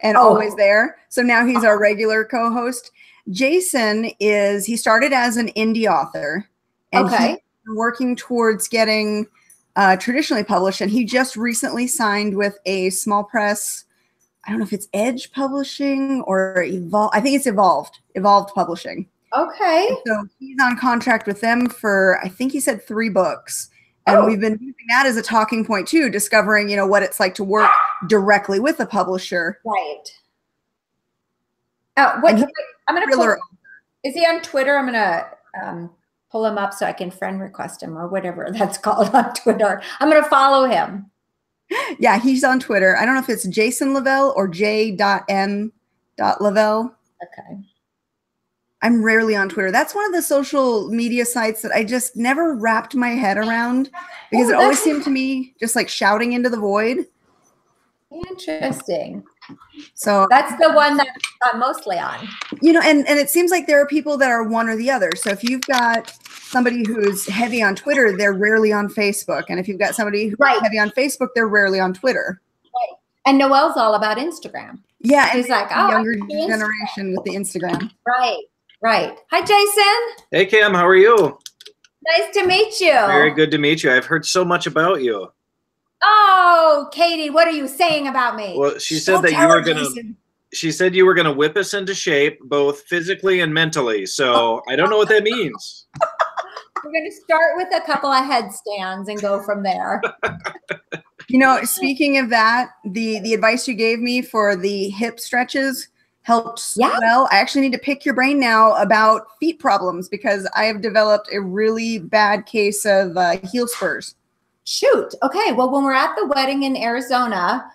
and always there. So now he's our regular co-host. Jason he started as an indie author, and he's working towards getting traditionally published. And he just recently signed with a small press. I don't know if it's Edge Publishing or Evolve. I think it's Evolved Publishing. Okay. And so he's on contract with them for, I think he said 3 books. And we've been using that as a talking point too, discovering, what it's like to work directly with a publisher. Right. I'm going to is he on Twitter? I'm going to pull him up so I can friend request him or whatever that's called on Twitter. I'm going to follow him. Yeah, he's on Twitter. I don't know if it's Jason Lavelle or j.m.lavelle. Okay. I'm rarely on Twitter. That's one of the social media sites that I just never wrapped my head around because it always seemed to me just like shouting into the void. Interesting. So that's the one that I'm mostly on. And it seems like there are people that are one or the other. So if you've got somebody who's heavy on Twitter, they're rarely on Facebook. And if you've got somebody who's heavy on Facebook, they're rarely on Twitter. Right. And Noelle's all about Instagram. Yeah. He's like, younger generation with the Instagram. Right. Hi, Jason. Hey, Kim. How are you? Nice to meet you. Very good to meet you. I've heard so much about you. Oh, Katie, what are you saying about me? Well, she said that you were going to. She said you were going to whip us into shape, both physically and mentally. So I don't know what that means. We're going to start with a couple of headstands and go from there. Speaking of that, the advice you gave me for the hip stretches helped well. I actually need to pick your brain now about feet problems because I have developed a really bad case of heel spurs. Shoot. Okay. Well, when we're at the wedding in Arizona,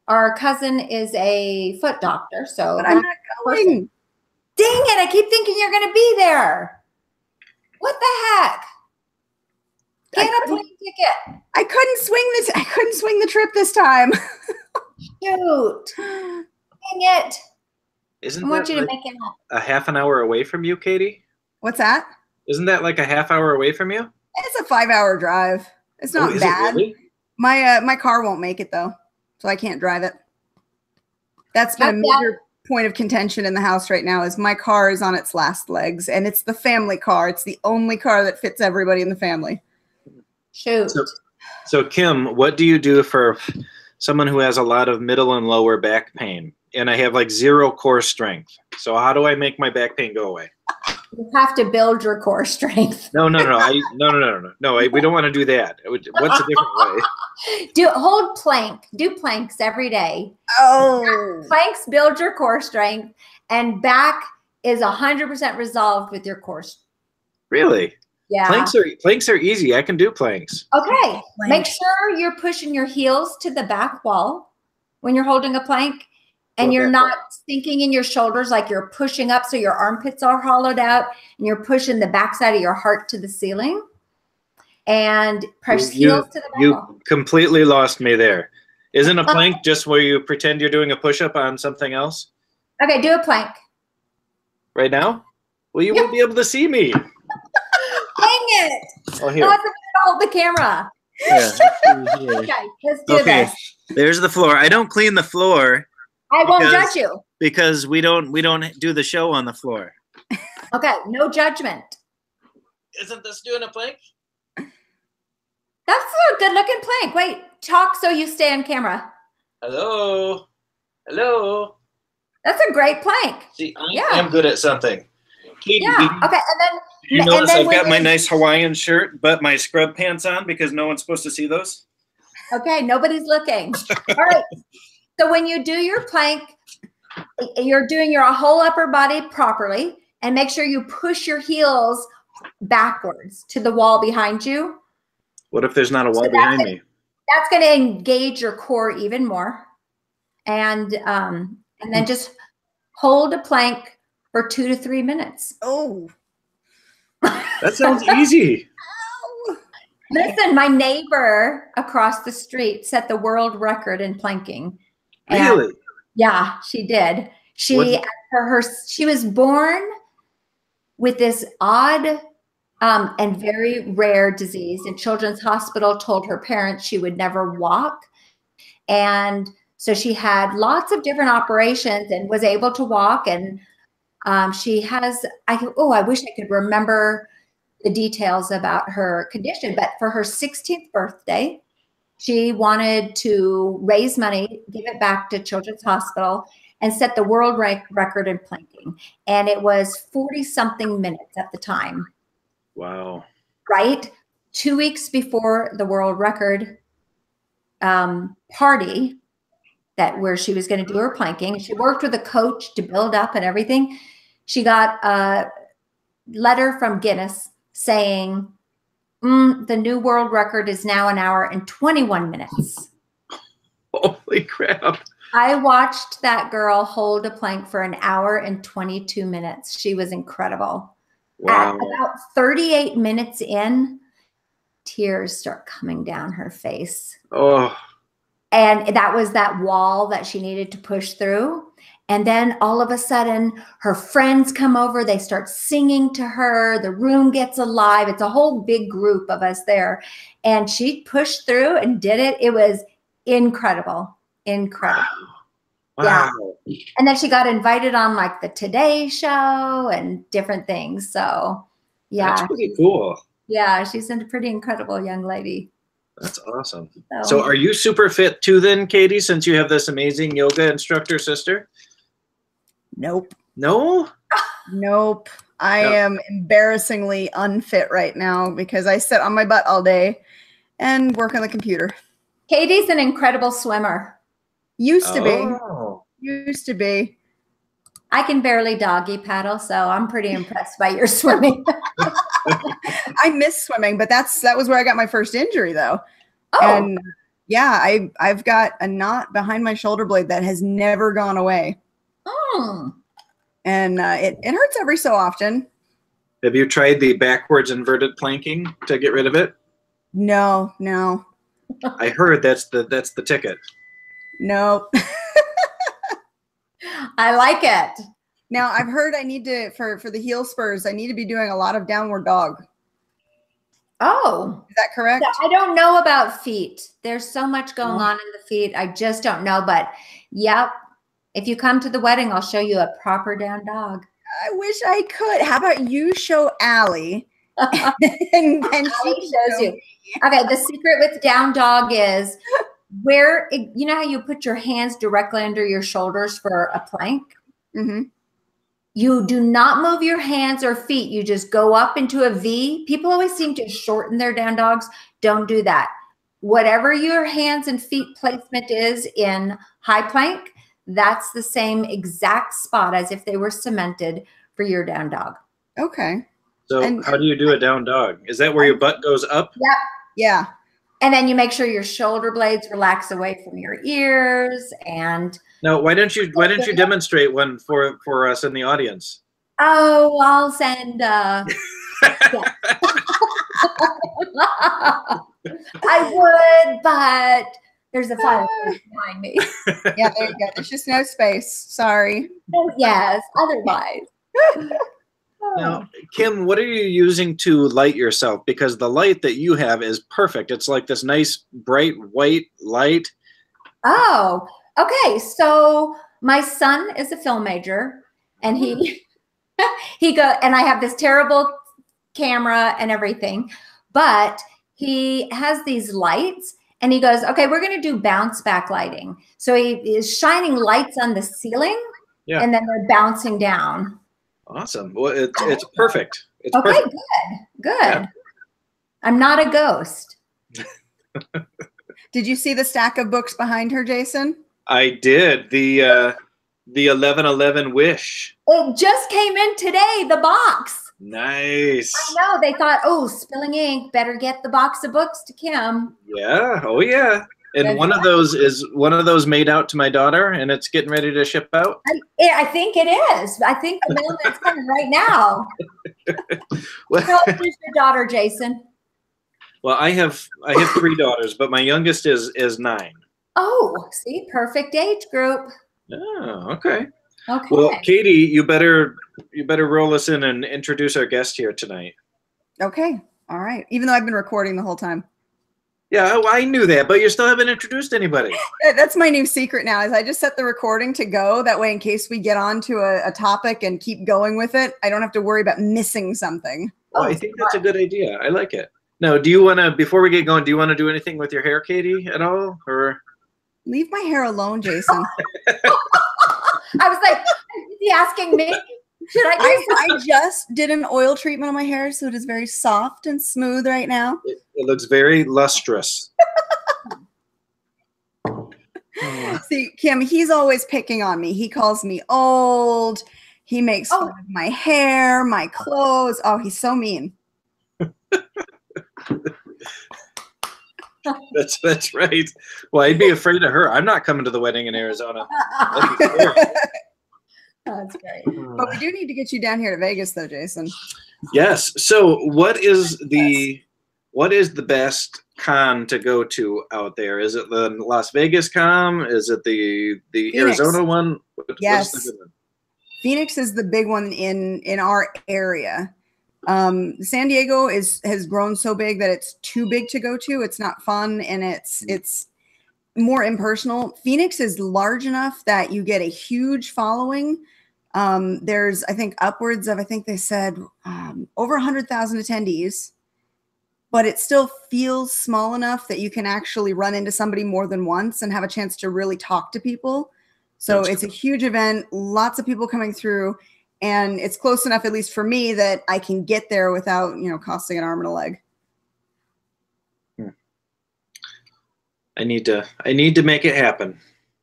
our cousin is a foot doctor. So but I'm not going. Dang it. I keep thinking you're going to be there. What the heck? Get a plane ticket. I couldn't swing the trip this time. Shoot. Dang it. Isn't I want that you to like make it up. a half an hour away from you, Katie? What's that? Isn't that like a half hour away from you? It's a 5-hour drive. It's not bad. Really? My car won't make it though, so I can't drive it. That's been a major point of contention in the house right now. Is my car is on its last legs, and it's the family car. It's the only car that fits everybody in the family. Shoot. So Kim, what do you do for someone who has a lot of middle and lower back pain? And I have like 0 core strength. So how do I make my back pain go away? You have to build your core strength. No. We don't want to do that. What's a different way? Hold plank. Do planks every day. Oh. Planks build your core strength, and back is 100% resolved with your core. Really? Yeah. Planks are easy. I can do planks. Okay. Make sure you're pushing your heels to the back wall when you're holding a plank. And you're not sinking in your shoulders like you're pushing up so your armpits are hollowed out, and you're pushing the backside of your heart to the ceiling. And press heels to the back. You completely lost me there. Isn't a plank just where you pretend you're doing a push-up on something else? Okay, do a plank. Right now? Well, you won't be able to see me. Dang it. Oh, here. No, it's hold the camera. Yeah. Okay, let's do this. There's the floor. I don't clean the floor. I won't judge you. Because we don't do the show on the floor. Okay, no judgment. Isn't this doing a plank? That's a good looking plank. Wait, talk so you stay on camera. Hello. That's a great plank. See, I am good at something. Katie, yeah. Okay, and then you notice I've got my nice Hawaiian shirt, but my scrub pants on because no one's supposed to see those. Okay, nobody's looking. All right. So when you do your plank, you're doing your whole upper body properly, and make sure you push your heels backwards to the wall behind you. What if there's not a wall behind me? That's going to engage your core even more. And then just hold a plank for 2 to 3 minutes. Oh. That sounds easy. Listen, my neighbor across the street set the world record in planking. Really? Yeah, she did. She was born with this odd and very rare disease, and Children's Hospital told her parents she would never walk. And So she had lots of different operations and was able to walk. And she has, I wish I could remember the details about her condition, but for her 16th birthday, she wanted to raise money, give it back to Children's Hospital, and set the world record in planking. And it was 40-something minutes at the time. Wow. Right? 2 weeks before the world record party, where she was going to do her planking. She worked with a coach to build up and everything. She got a letter from Guinness saying, the new world record is now 1 hour and 21 minutes. Holy crap. I watched that girl hold a plank for 1 hour and 22 minutes. She was incredible. Wow. At about 38 minutes in, tears start coming down her face. Oh. And that was that wall that she needed to push through. And then all of a sudden, her friends come over. They start singing to her. The room gets alive. It's a whole big group of us there. And she pushed through and did it. It was incredible. Incredible. Wow. Yeah. And then she got invited on like the Today Show and different things. So, yeah. That's pretty cool. Yeah, she's a pretty incredible young lady. That's awesome. So are you super fit too then, Katie, since you have this amazing yoga instructor sister? Nope. No? Nope. I am embarrassingly unfit right now because I sit on my butt all day and work on the computer. Katie's an incredible swimmer. Used to be. Used to be. I can barely doggy paddle, so I'm pretty impressed by your swimming. I miss swimming, but that was where I got my first injury, though. Oh. And yeah, I've got a knot behind my shoulder blade that has never gone away. Oh. And it hurts every so often. Have you tried the backwards inverted planking to get rid of it? No. I heard that's the ticket. No. I like it. Now I've heard I need to for the heel spurs, I need to be doing a lot of downward dog. Oh. Is that correct? I don't know about feet. There's so much going on in the feet. I just don't know. But yep. If you come to the wedding, I'll show you a proper down dog. I wish I could. How about you show Allie? and she shows you. Okay, the secret with down dog is you know how you put your hands directly under your shoulders for a plank? Mm-hmm. You do not move your hands or feet. You just go up into a V. People always seem to shorten their down dogs. Don't do that. Whatever your hands and feet placement is in high plank, that's the same exact spot as if they were cemented for your down dog. Okay. So how do you do a down dog? Is that where your butt goes up? Yep. Yeah. And then you make sure your shoulder blades relax away from your ears. And no, why don't you demonstrate one for us in the audience? Oh, I'll send. I would, but there's a fire behind me. Yeah, there you go. There's just no space. Sorry. Yes. Otherwise. Now, Kim, what are you using to light yourself? Because the light that you have is perfect. It's like this nice, bright, white light. Oh, okay. So my son is a film major, and he and I have this terrible camera and everything, but he has these lights, and he goes, okay, we're going to do bounce back lighting. So he is shining lights on the ceiling, and then they're bouncing down. Awesome. Well, it's perfect. It's okay, perfect. Good. Yeah. I'm not a ghost. Did you see the stack of books behind her, Jason? I did. The 1111 Wish. It just came in today, the box. Nice. I know. They thought, oh, spilling ink, better get the box of books to Kim. Yeah. Oh, yeah. And one of those made out to my daughter, and it's getting ready to ship out. I think it is. I think the mailman's coming right now. How old is your daughter, Jason? Well, I have 3 daughters, but my youngest is 9. Oh, see, perfect age group. Oh, okay. Okay. Well, Katie, you better roll us in and introduce our guest here tonight. Okay. All right. Even though I've been recording the whole time. Yeah, well, I knew that, but you still haven't introduced anybody. That's my new secret now is I just set the recording to go. That way, in case we get onto a topic and keep going with it, I don't have to worry about missing something. Well, I think that's a good idea. I like it. Now, do you want to, before we get going, do you want to do anything with your hair, Katie, at all? Or leave my hair alone, Jason. I was like, is he asking me? Should I do I just did an oil treatment on my hair, so it is very soft and smooth right now. It looks very lustrous. See, Kim, he's always picking on me. He calls me old. He makes fun of my hair, my clothes. Oh, he's so mean. That's right. Well, I'd be afraid of her. I'm not coming to the wedding in Arizona. That's great. But we do need to get you down here to Vegas, though, Jason. Yes. So, what is the best con to go to out there? Is it the Las Vegas con? Is it the Arizona one? Yes. Phoenix is the big one in our area. San Diego has grown so big that it's too big to go to. It's not fun, and it's more impersonal. Phoenix is large enough that you get a huge following. There's, I think, upwards of, I think they said over 100,000 attendees, but it still feels small enough that you can actually run into somebody more than once and have a chance to really talk to people. So it's a huge event, lots of people coming through, and it's close enough, at least for me, that I can get there without, costing an arm and a leg. I need to make it happen.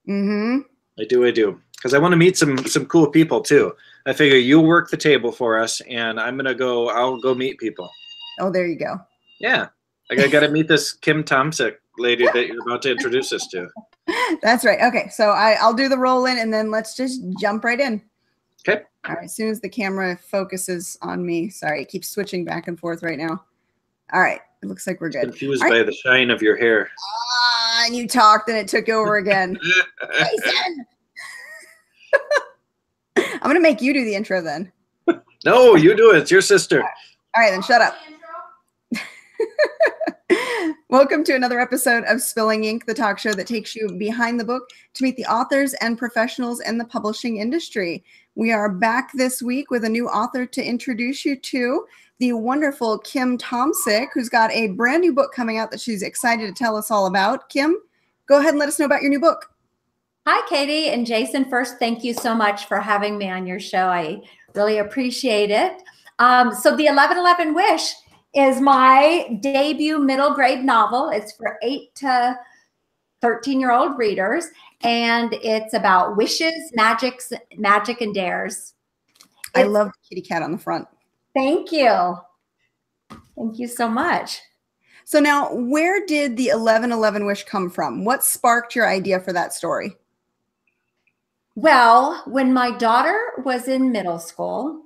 Mm-hmm. I do. Because I want to meet some cool people too. I figure you'll work the table for us, and I'll go meet people. Oh, there you go. Yeah. I got to meet this Kim Tomsic lady that you're about to introduce us to. That's right. Okay. So I'll do the roll in, and then let's just jump right in. Okay. All right. As soon as the camera focuses on me. Sorry, it keeps switching back and forth right now. All right. It looks like we're good. Confused by the shine of your hair. And you talked and it took over again. Jason! I'm going to make you do the intro then. No, you do it. It's your sister. All right, then shut up. Welcome to another episode of Spilling Ink, the talk show that takes you behind the book to meet the authors and professionals in the publishing industry. We are back this week with a new author to introduce you to, the wonderful Kim Tomsic, who's got a brand new book coming out that she's excited to tell us all about. Kim, go ahead and let us know about your new book. Hi, Katie and Jason. First, thank you so much for having me on your show. I really appreciate it. So the 1111 Wish is my debut middle grade novel. It's for 8 to 13-year-old readers, and it's about wishes, magic, and dares. I love the kitty cat on the front. Thank you. Thank you so much. So now, where did the 1111 Wish come from? What sparked your idea for that story? Well, when my daughter was in middle school,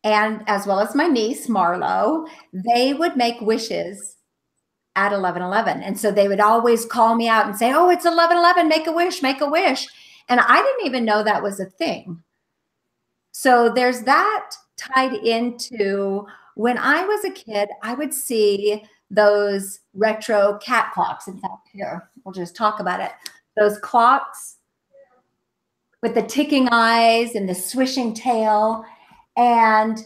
and as well as my niece, Marlo, they would make wishes at 11:11. And so they would always call me out and say, oh, it's 11:11, make a wish, make a wish. And I didn't even know that was a thing. So there's that tied into when I was a kid, I would see those retro cat clocks. In fact, here, we'll just talk about it. Those clocks with the ticking eyes and the swishing tail. And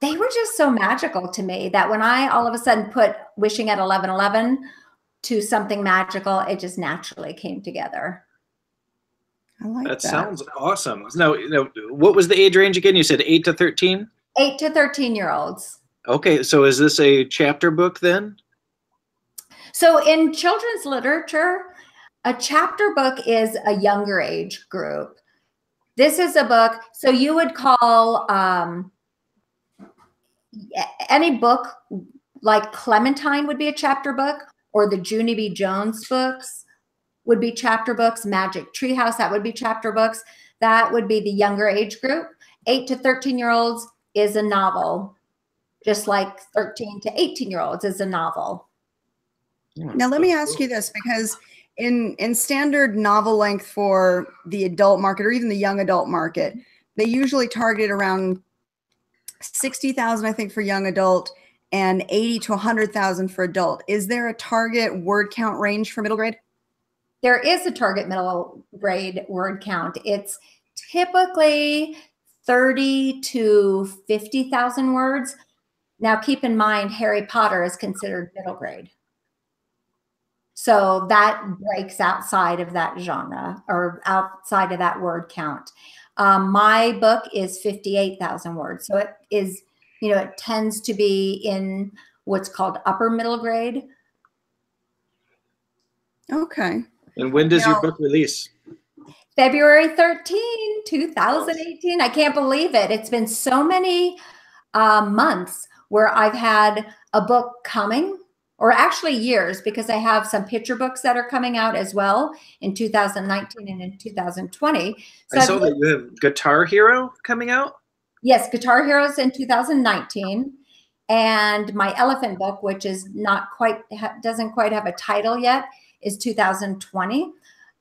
they were just so magical to me that when I all of a sudden put wishing at 11:11 to something magical, it just naturally came together. I like that. That sounds awesome. Now, what was the age range again? You said 8 to 13? 8 to 13-year-olds. Okay, so is this a chapter book then? So in children's literature, a chapter book is a younger age group. This is a book, so you would call any book like Clementine would be a chapter book, or the Junie B. Jones books would be chapter books. Magic Treehouse, that would be chapter books. That would be the younger age group. 8 to 13-year-olds is a novel, just like 13 to 18-year-olds is a novel. Now, let me ask you this, because in standard novel length for the adult market or even the young adult market, they usually target around 60,000, I think, for young adult and 80 to 100,000 for adult. Is there a target word count range for middle grade? There is a target middle grade word count. It's typically 30 to 50,000 words. Now, keep in mind, Harry Potter is considered middle grade. So that breaks outside of that genre or outside of that word count. My book is 58,000 words. So it is, you know, it tends to be in what's called upper middle grade. Okay. And when does your book release? February 13, 2018. I can't believe it. It's been so many months where I've had a book coming, or actually years, because I have some picture books that are coming out as well in 2019 and in 2020. So I saw that you have Guitar Hero coming out. Yes, Guitar Heroes in 2019. And my elephant book, which is not quite, doesn't quite have a title yet, is 2020.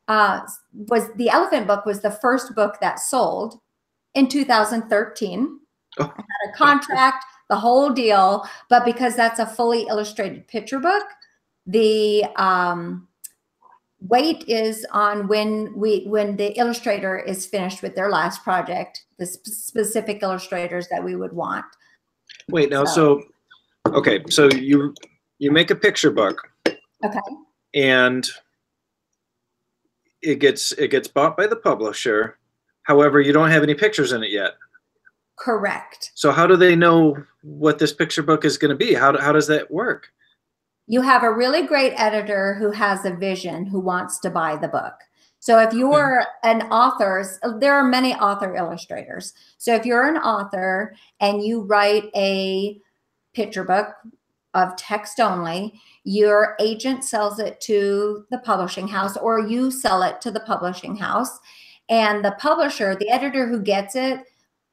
The elephant book was the first book that sold in 2013. Oh. I had a contract, the whole deal, but because that's a fully illustrated picture book, the wait is on when the illustrator is finished with their last project, the specific illustrators that we would want. Wait, now, so okay, so you make a picture book. Okay. And it gets bought by the publisher. However, you don't have any pictures in it yet. Correct. So how do they know what this picture book is going to be? How does that work? You have a really great editor who has a vision, who wants to buy the book. So if you're an author, there are many author illustrators. So if you're an author and you write a picture book of text only, your agent sells it to the publishing house, or you sell it to the publishing house. And the publisher, the editor who gets it,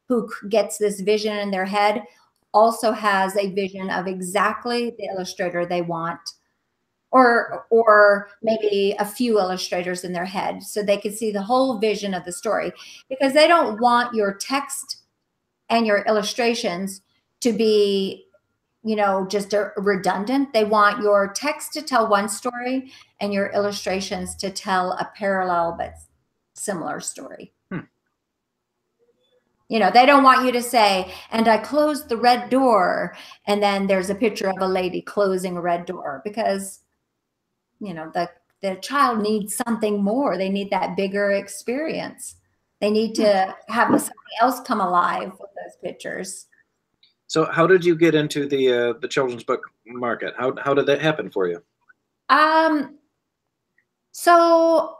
who gets this vision in their head, also has a vision of exactly the illustrator they want, or maybe a few illustrators in their head, so they can see the whole vision of the story, because they don't want your text and your illustrations to be, you know, just redundant. They want your text to tell one story and your illustrations to tell a parallel but similar story. You know, they don't want you to say, and I closed the red door, and then there's a picture of a lady closing a red door, because, you know, the child needs something more. They need that bigger experience. They need to have something else come alive with those pictures. So how did you get into the children's book market? How did that happen for you? So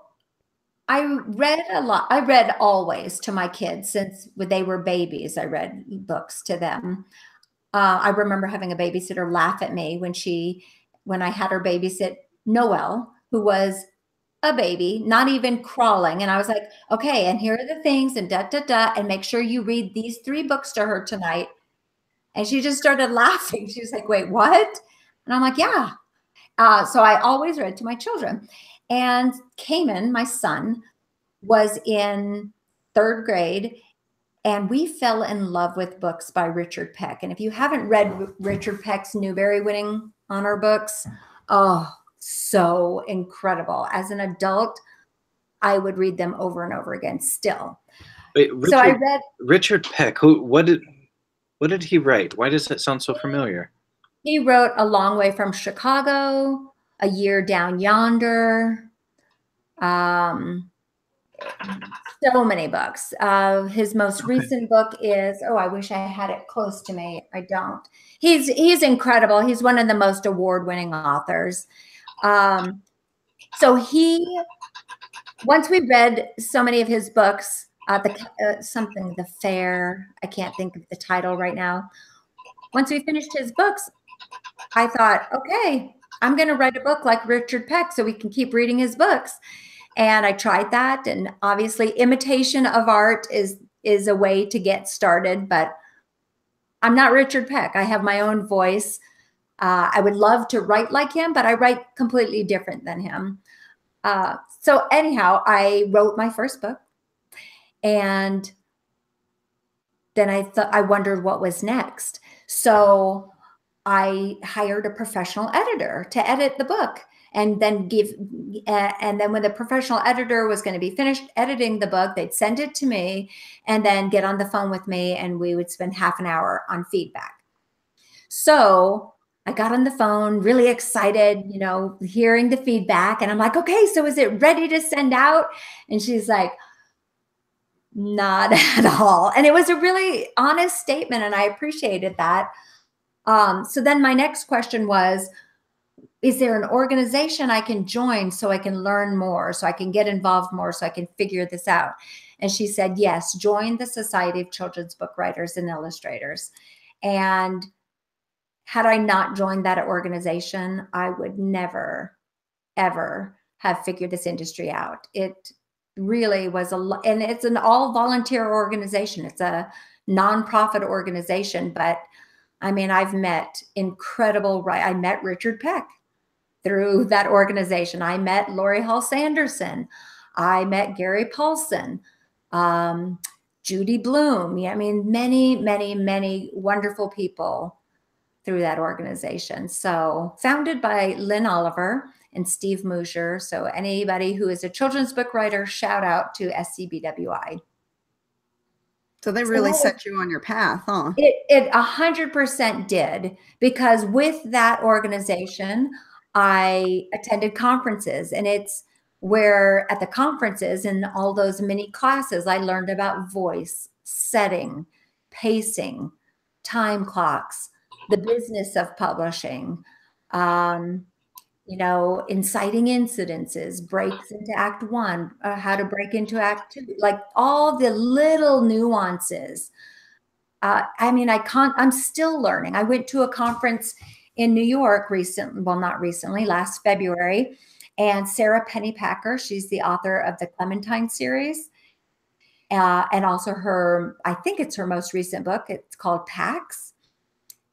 I read a lot. I read always to my kids since they were babies. I read books to them. I remember having a babysitter laugh at me when I had her babysit Noelle, who was a baby, not even crawling. And I was like, okay, and here are the things, and and make sure you read these 3 books to her tonight. And she just started laughing. She was like, wait, what? And I'm like, yeah. So I always read to my children. And Cayman, my son, was in 3rd grade, and we fell in love with books by Richard Peck. And if you haven't read Richard Peck's Newbery winning honor books, oh, so incredible. As an adult, I would read them over and over again still. Wait, so I read Richard Peck. What did he write? Why does that sound so familiar? He wrote A Long Way from Chicago, A Year Down Yonder, so many books. His most recent book is, oh, I wish I had it close to me. I don't. He's incredible. He's one of the most award-winning authors. So once we read so many of his books, The Fair, I can't think of the title right now. Once we finished his books, I thought, okay, I'm going to write a book like Richard Peck so we can keep reading his books. And I tried that. And obviously imitation of art is a way to get started, but I'm not Richard Peck. I have my own voice. I would love to write like him, but I write completely different than him. So anyhow, I wrote my first book, and then I wondered what was next. So I hired a professional editor to edit the book, and then when the professional editor was going to be finished editing the book, they'd send it to me and then get on the phone with me, and we would spend half an hour on feedback. So I got on the phone, really excited, you know, hearing the feedback. And I'm like, okay, so is it ready to send out? And she's like, not at all. And it was a really honest statement, and I appreciated that. So then my next question was, is there an organization I can join so I can learn more, so I can get involved more, so I can figure this out? And she said, yes, join the Society of Children's Book Writers and Illustrators. And had I not joined that organization, I would never, ever have figured this industry out. It really was and it's an all volunteer organization. It's a nonprofit organization, but I mean, I've met I met Richard Peck through that organization. I met Lori Hall Sanderson. I met Gary Paulson, Judy Bloom. Yeah, I mean, many, many, many wonderful people through that organization. So founded by Lynn Oliver and Steve Mosier. So anybody who is a children's book writer, shout out to SCBWI. So they really set you on your path, huh? It 100% did, because with that organization, I attended conferences, and it's where at the conferences and all those mini classes, I learned about voice, setting, pacing, time clocks, the business of publishing, you know, inciting incidences, breaks into Act 1, how to break into Act 2, like all the little nuances. I mean, I'm still learning. I went to a conference in New York last February, and Sarah Pennypacker, she's the author of the Clementine series, and also I think it's her most recent book. It's called Pax.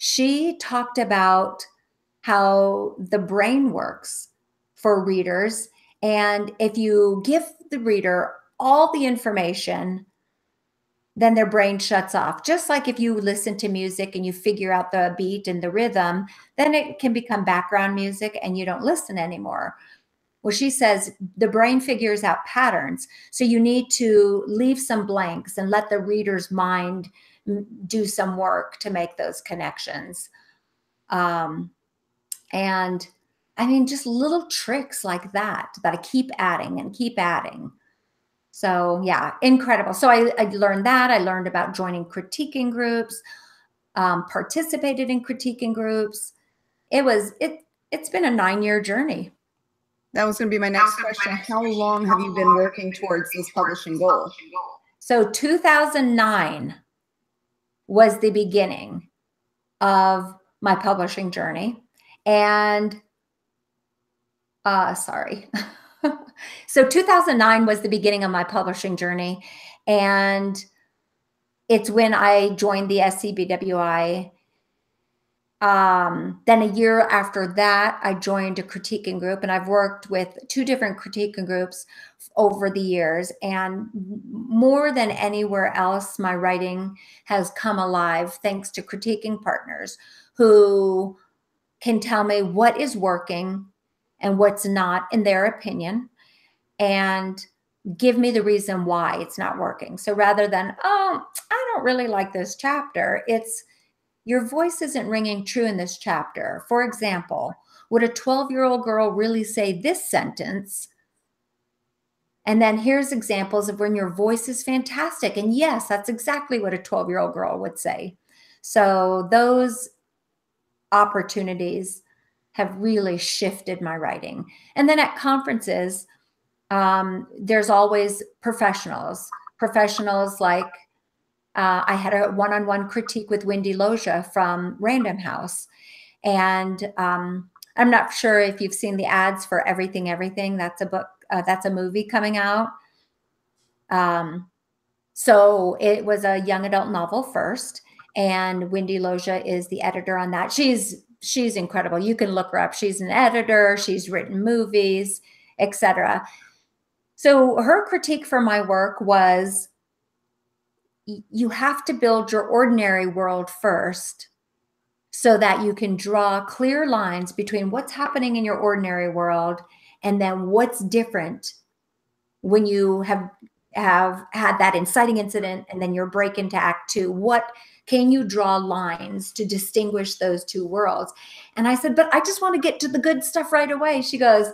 She talked about how the brain works for readers. And if you give the reader all the information, then their brain shuts off. Just like if you listen to music and you figure out the beat and the rhythm, then it can become background music and you don't listen anymore. Well, she says the brain figures out patterns. So you need to leave some blanks and let the reader's mind do some work to make those connections. And I mean, just little tricks like that I keep adding and keep adding. So yeah, incredible. So I learned that. I learned about joining critiquing groups, participated in critiquing groups. It's been a 9-year journey. That was going to be my next question. How long have you been working towards this publishing goal? So 2009 was the beginning of my publishing journey. And so 2009 was the beginning of my publishing journey. And it's when I joined the SCBWI. Then a year after that, I joined a critiquing group, and I've worked with 2 different critiquing groups over the years. And more than anywhere else, my writing has come alive thanks to critiquing partners who can tell me what is working and what's not in their opinion, and give me the reason why it's not working. So rather than, oh, I don't really like this chapter, it's your voice isn't ringing true in this chapter. For example, would a 12-year-old girl really say this sentence? And then here's examples of when your voice is fantastic. And yes, that's exactly what a 12-year-old girl would say. So those opportunities have really shifted my writing. And then at conferences, there's always professionals like I had a one-on-one critique with Wendy Loja from Random House. And I'm not sure if you've seen the ads for Everything, Everything. That's a book, that's a movie coming out. So it was a young adult novel first. And Wendy Loja is the editor on that. She's incredible. You can look her up. She's an editor. She's written movies, etc. So her critique for my work was, you have to build your ordinary world first so that you can draw clear lines between what's happening in your ordinary world and then what's different when you have had that inciting incident and then your break into act 2. What can you draw lines to distinguish those two worlds? And I said, but I just want to get to the good stuff right away. She goes,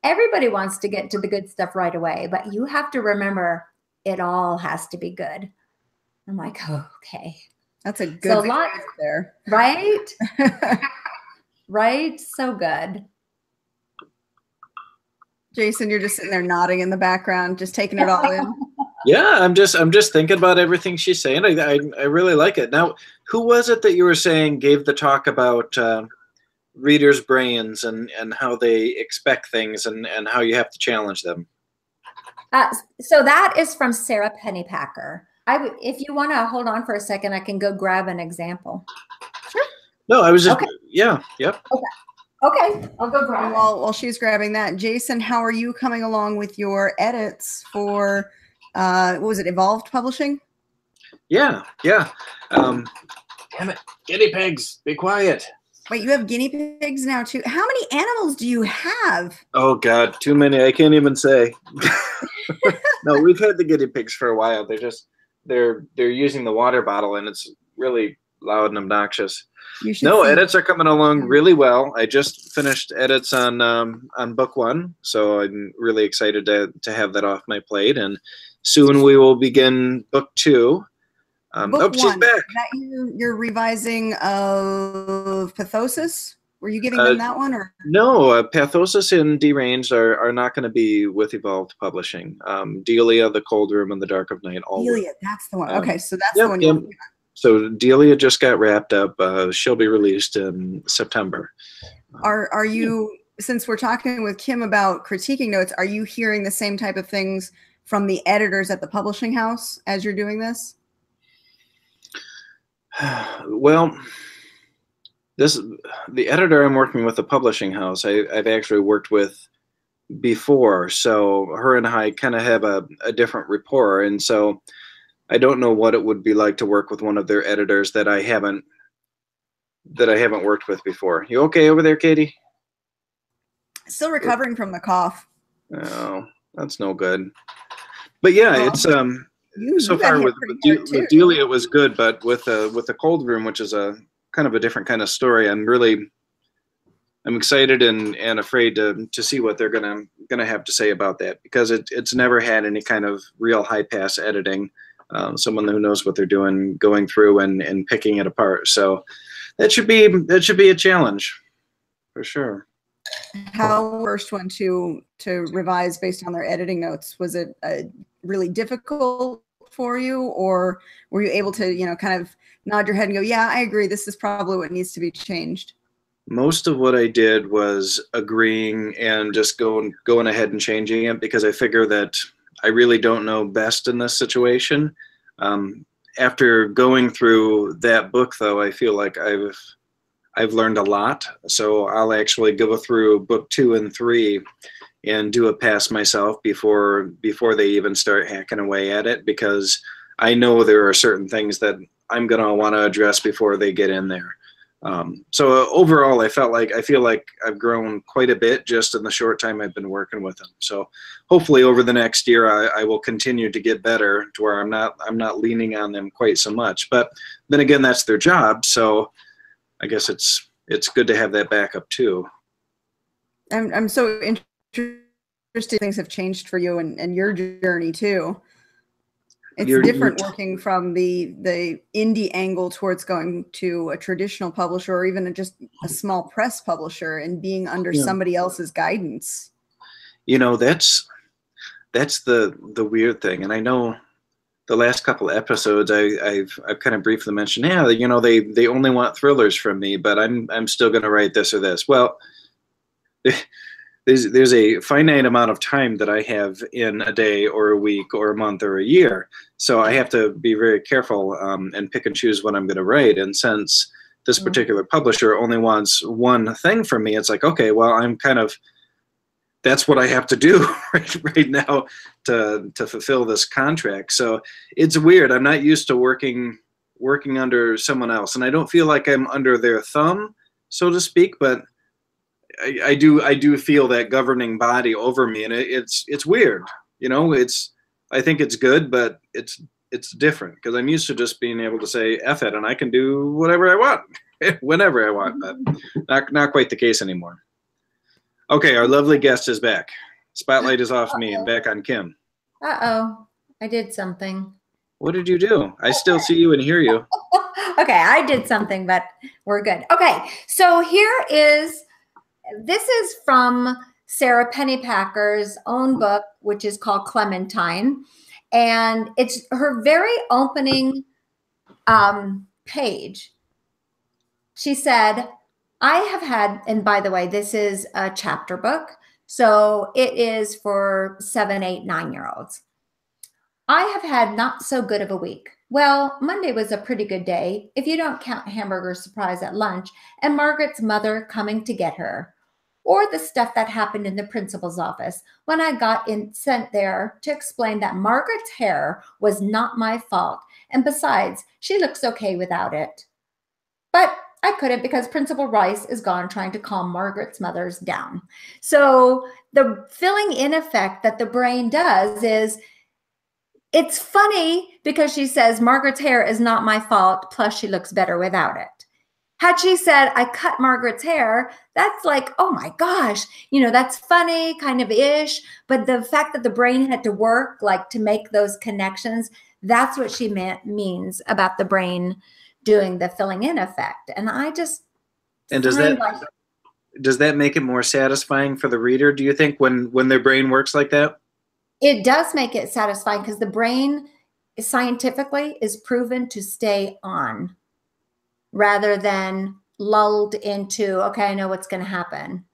everybody wants to get to the good stuff right away, but you have to remember it all has to be good. I'm like, oh, okay. That's a good lot there. Right? Right? So good. Jason, you're just sitting there nodding in the background, just taking it all in. Yeah, I'm just thinking about everything she's saying. I really like it. Now, who was it that you were saying gave the talk about readers' brains and how they expect things and how you have to challenge them? So that is from Sarah Pennypacker. If you want to hold on for a second, I can go grab an example. Sure. No, I was just, okay. Yeah, yep. Okay, I'll go grab it. While she's grabbing that, Jason, how are you coming along with your edits for, what was it, Evolved Publishing? Yeah. Damn it, guinea pigs, be quiet. Wait, you have guinea pigs now too? How many animals do you have? Oh God, too many. I can't even say. No, we've had the guinea pigs for a while. They're using the water bottle, and it's really loud and obnoxious. No, edits are coming along really well. I just finished edits on book 1, so I'm really excited to have that off my plate. And soon we will begin book 2. Book 1, she's back. Is that you're revising of Pathosis? Were you giving them that one, or no? Pathosis and Deranged are not going to be with Evolved Publishing. Delia, The Cold Room, and The Dark of Night. Delia, that's the one. Okay, so that's the one you're working on. So Delia just got wrapped up. She'll be released in September. Are you, since we're talking with Kim about critiquing notes, are you hearing the same type of things from the editors at the publishing house as you're doing this? Well, the editor I'm working with, the publishing house, I've actually worked with before. So her and I kind of have a different rapport. And so I don't know what it would be like to work with one of their editors that I haven't worked with before. You okay over there, Katie? Still recovering from the cough. Oh, that's no good. But yeah, it's so far with Delia it was good, but with the Cold Room, which is a kind of a different kind of story, I'm excited and afraid to see what they're gonna have to say about that, because it's never had any kind of real high pass editing. Someone who knows what they're doing, going through and picking it apart. So that should be a challenge for sure. How first one to revise based on their editing notes? Was it really difficult for you, or were you able to, kind of nod your head and go, yeah, I agree, this is probably what needs to be changed? Most of what I did was agreeing and just going ahead and changing it, because I figure that I really don't know best in this situation. After going through that book, though, I feel like I've learned a lot. So I'll actually go through book 2 and 3 and do a pass myself before they even start hacking away at it, because I know there are certain things that I'm going to want to address before they get in there. So overall, I feel like I've grown quite a bit just in the short time I've been working with them. So hopefully over the next year, I will continue to get better to where I'm not leaning on them quite so much. But then again, that's their job. So I guess it's good to have that backup too. I'm so interested. Things have changed for you and your journey too. It's different working from the indie angle towards going to a traditional publisher, or even just a small press publisher, and being under somebody else's guidance. That's the weird thing. And I know the last couple of episodes I've kind of briefly mentioned, they only want thrillers from me, but I'm still going to write this or this. Well, there's a finite amount of time that I have in a day or a week or a month or a year. So I have to be very careful and pick and choose what I'm going to write. And since this particular publisher only wants one thing from me, it's like, okay, well, that's what I have to do right now to fulfill this contract. So it's weird. I'm not used to working working under someone else, and I don't feel like I'm under their thumb, so to speak, but I do feel that governing body over me, and it's weird, you know. I think it's good, but it's different because I'm used to just being able to say F it, and I can do whatever I want, whenever I want, but not quite the case anymore. Okay, our lovely guest is back. Spotlight is off me and back on Kim. Uh-oh, I did something. What did you do? I still see you and hear you. Okay, I did something, but we're good. Okay, so this is from Sarah Pennypacker's own book, which is called Clementine. And it's her very opening page. She said, I have had, and by the way, this is a chapter book. So it is for 7, 8, 9-year-olds. I have had not so good of a week. Well, Monday was a pretty good day, if you don't count Hamburger's surprise at lunch and Margaret's mother coming to get her, or the stuff that happened in the principal's office when I got sent there to explain that Margaret's hair was not my fault, and besides, she looks okay without it. But I couldn't because Principal Rice is gone trying to calm Margaret's mother's down. So the filling in effect that the brain does is, it's funny because she says Margaret's hair is not my fault, plus she looks better without it. Had she said, I cut Margaret's hair, that's like, oh my gosh, you know, that's funny, kind of ish. But the fact that the brain had to work like to make those connections, that's what she means about the brain doing the filling in effect. And I just. And does that make it more satisfying for the reader, do you think, when their brain works like that? It does make it satisfying because the brain scientifically is proven to stay on rather than lulled into, okay, I know what's going to happen.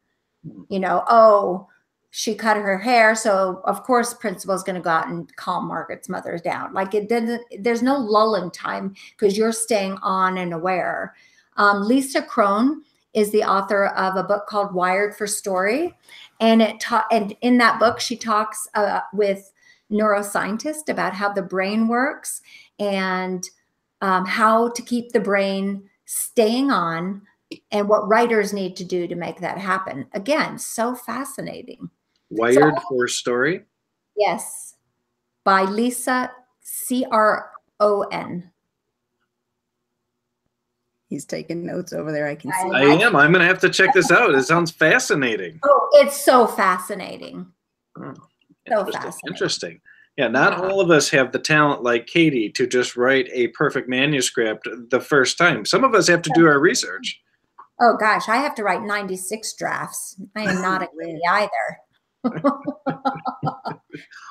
You know, oh, she cut her hair, so of course Principal's going to go out and calm Margaret's mother down. Like it doesn't, there's no lulling time because you're staying on and aware. Lisa Crone is the author of a book called Wired for Story. And and in that book, she talks with neuroscientists about how the brain works and how to keep the brain staying on and what writers need to do to make that happen. Again, so fascinating. Wired for Story? Yes, by Lisa Cron. He's taking notes over there. I can see. I am. I'm going to have to check this out. It sounds fascinating. Oh, it's so fascinating. Oh, so fascinating. Interesting. Yeah, not all of us have the talent like Katie to just write a perfect manuscript the first time. Some of us have to do our research. Oh, gosh, I have to write 96 drafts. I am not a lady either.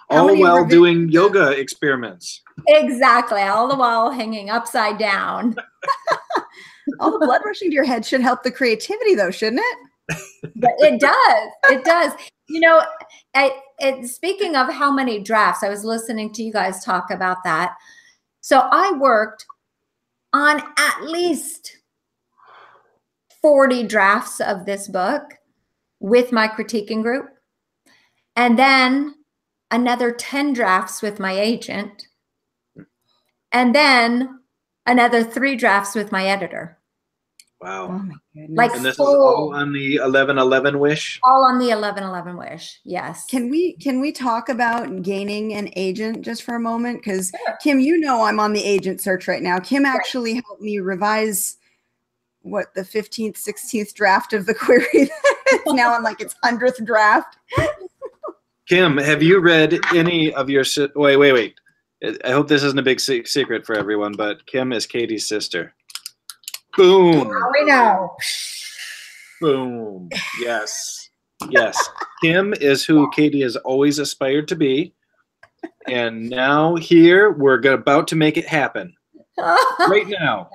All while doing yoga experiments. Exactly. All the while hanging upside down. All the blood rushing to your head should help the creativity, though, shouldn't it? It does. It does. You know, speaking of how many drafts, I was listening to you guys talk about that. So I worked on at least 40 drafts of this book with my critiquing group. And then another 10 drafts with my agent. And then another 3 drafts with my editor. Wow. Oh my goodness. Like and this is all on the 11/11 wish? All on the 11/11 wish, yes. Can we talk about gaining an agent just for a moment? Because Kim, you know I'm on the agent search right now. Kim actually helped me revise the 15th, 16th draft of the query. It's now on like its 100th draft. Kim, have you read any of your wait. I hope this isn't a big secret for everyone, but Kim is Katie's sister. Boom. Oh, we know. Boom. Yes. Kim is who Katie has always aspired to be. And now here, we're about to make it happen. Right now.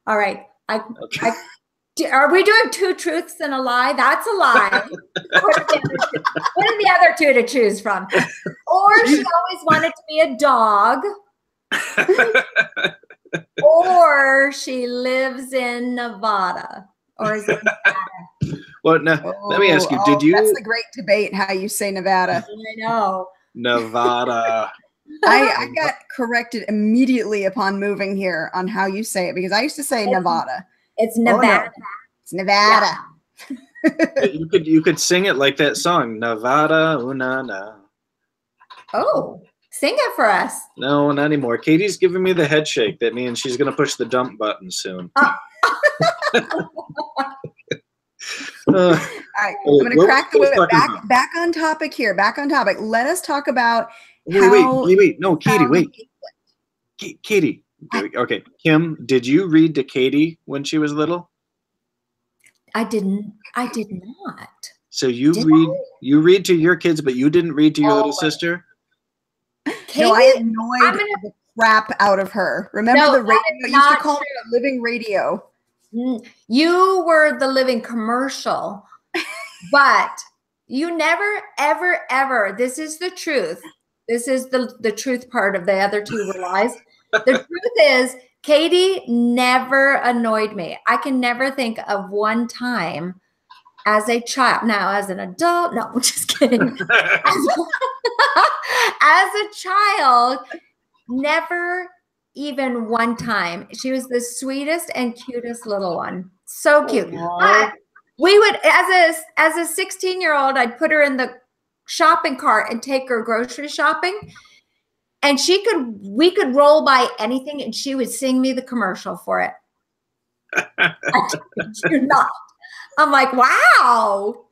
All right. Are we doing 2 truths and a lie? That's a lie. What are the other 2 to choose from? Or she always wanted to be a dog. Or she lives in Nevada. Or is it Nevada? Well, now, let me ask you, did you... That's the great debate, how you say Nevada. I know. Nevada. I got corrected immediately upon moving here on how you say it, because I used to say Nevada. It's Nevada. Oh, no. It's Nevada. Yeah. You could sing it like that song, Nevada, na na. Oh, sing it for us. No, not anymore. Katie's giving me the head shake. That means she's going to push the dump button soon. All right, I'm going to crack the whip. Back on topic here. Back on topic. Let us talk about Wait. No, Katie, wait. Katie. Okay. Kim, did you read to Katie when she was little? I did not. So you read to your kids, but you didn't read to your little sister? Katie, no, I annoyed the crap out of her. Remember the radio? You used to call it a living radio. You were the living commercial, but you never, ever, ever. This is the truth. This is the truth part of the other two were lies. The truth is, Katie never annoyed me. I can never think of one time as a child. Now, as an adult, no, I'm just kidding. As a child, never even one time. She was the sweetest and cutest little one. So cute. But we would, as a 16-year-old, I'd put her in the shopping cart and take her grocery shopping. And we could roll by anything and she would sing me the commercial for it. You're not. I'm like, wow.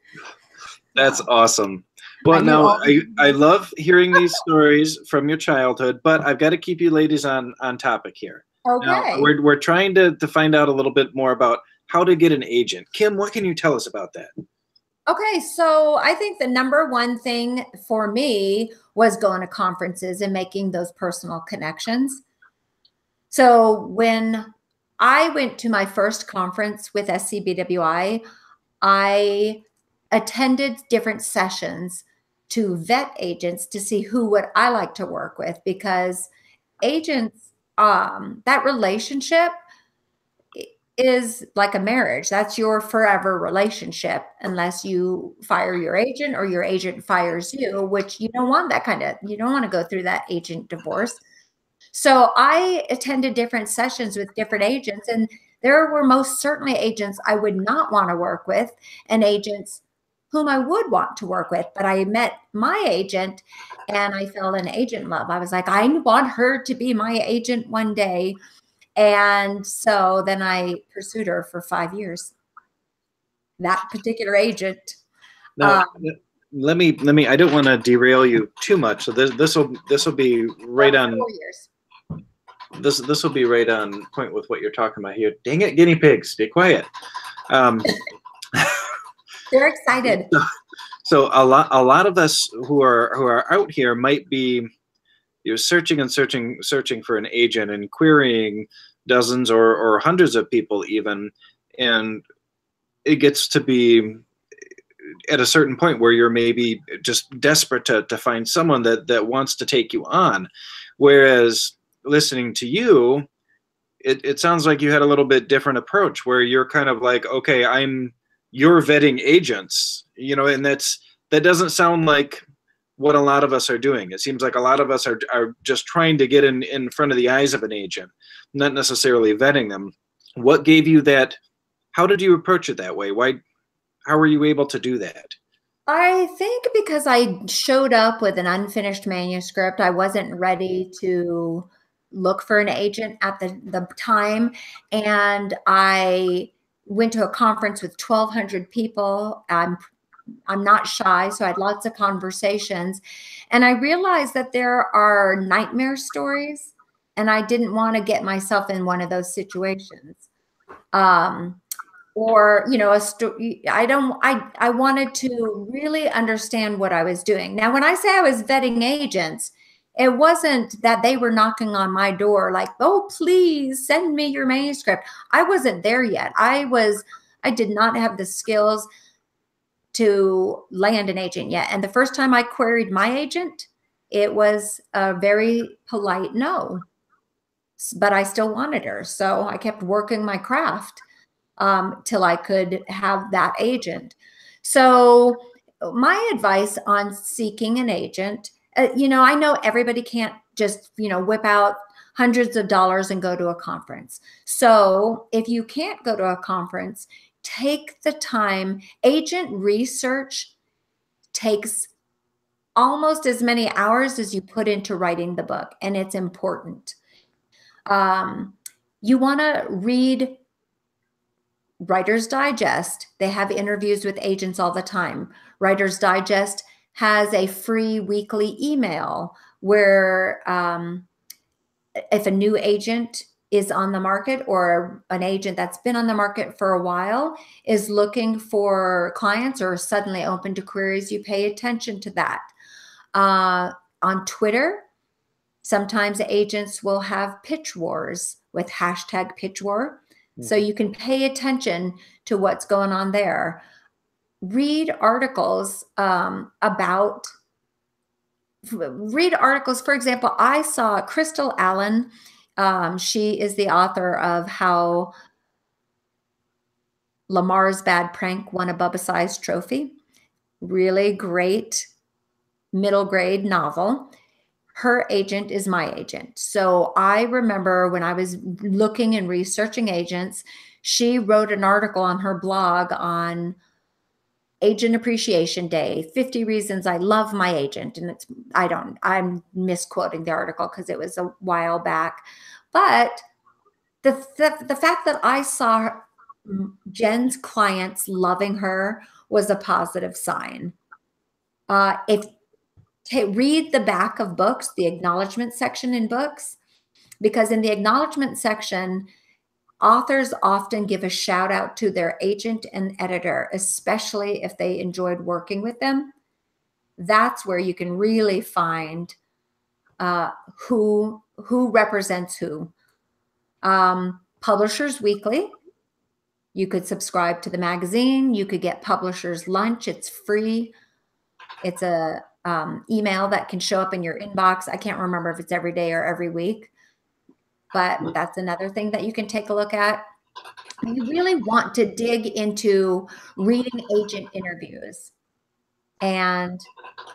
That's awesome. Well, now I love hearing these stories from your childhood, but I've got to keep you ladies on topic here. Okay. Now, we're trying to find out a little bit more about how to get an agent. Kim, what can you tell us about that? Okay, so I think the number one thing for me was going to conferences and making those personal connections. So when I went to my first conference with SCBWI, I attended different sessions to vet agents to see who would I like to work with, because agents, that relationship is like a marriage. That's your forever relationship unless you fire your agent or your agent fires you, which you don't want you don't want to go through that agent divorce. So I attended different sessions with different agents, and there were most certainly agents I would not want to work with and agents whom I would want to work with. But I met my agent and I fell in agent love. I was like, I want her to be my agent one day. And so then I pursued her for 5 years. That particular agent. Now, let me. I don't want to derail you too much. So this will be right on. 4 years. This will be right on point with what you're talking about here. Dang it, guinea pigs, be quiet. They're excited. So a lot of us who are out here might be, searching for an agent and querying dozens or hundreds of people even, and it gets to be at a certain point where you're maybe just desperate to find someone that wants to take you on. Whereas listening to you, it sounds like you had a little bit different approach where you're kind of like, okay, you're vetting agents, and that doesn't sound like what a lot of us are doing. It seems like a lot of us are just trying to get in front of the eyes of an agent, not necessarily vetting them. What gave you that? How did you approach it that way? How were you able to do that? I think because I showed up with an unfinished manuscript. I wasn't ready to look for an agent at the time. And I went to a conference with 1,200 people. I'm not shy, so I had lots of conversations. And I realized that there are nightmare stories, and I didn't want to get myself in one of those situations. Or, I wanted to really understand what I was doing. Now, when I say I was vetting agents, it wasn't that they were knocking on my door like, oh, please send me your manuscript. I wasn't there yet. I did not have the skills to land an agent yet. And the first time I queried my agent, it was a very polite no, but I still wanted her. So I kept working my craft till I could have that agent. So my advice on seeking an agent, You know, I know everybody can't just, you know, whip out hundreds of dollars and go to a conference. So if you can't go to a conference, take the time. Agent research takes almost as many hours as you put into writing the book, and it's important. You want to read Writer's Digest. They have interviews with agents all the time. Writer's Digest has a free weekly email where if a new agent is on the market, or an agent that's been on the market for a while is looking for clients or suddenly open to queries, you pay attention to that. On Twitter, sometimes agents will have pitch wars with hashtag pitch war. So you can pay attention to what's going on there. Read articles read articles. For example, I saw Crystal Allen. She is the author of How Lamar's Bad Prank Won a Bubba Size Trophy. Really great middle grade novel. Her agent is my agent. So I remember when I was looking and researching agents, she wrote an article on her blog on Agent Appreciation Day, 50 Reasons I Love My Agent. And I'm misquoting the article because it was a while back. But the fact that I saw Jen's clients loving her was a positive sign. Read the back of books, the acknowledgement section in books, because in the acknowledgement section, authors often give a shout out to their agent and editor, especially if they enjoyed working with them. That's where you can really find who represents who. Publishers Weekly. You could subscribe to the magazine. You could get Publishers Lunch. It's free. It's a email that can show up in your inbox. I can't remember if it's every day or every week, but that's another thing that you can take a look at. You really want to dig into reading agent interviews. And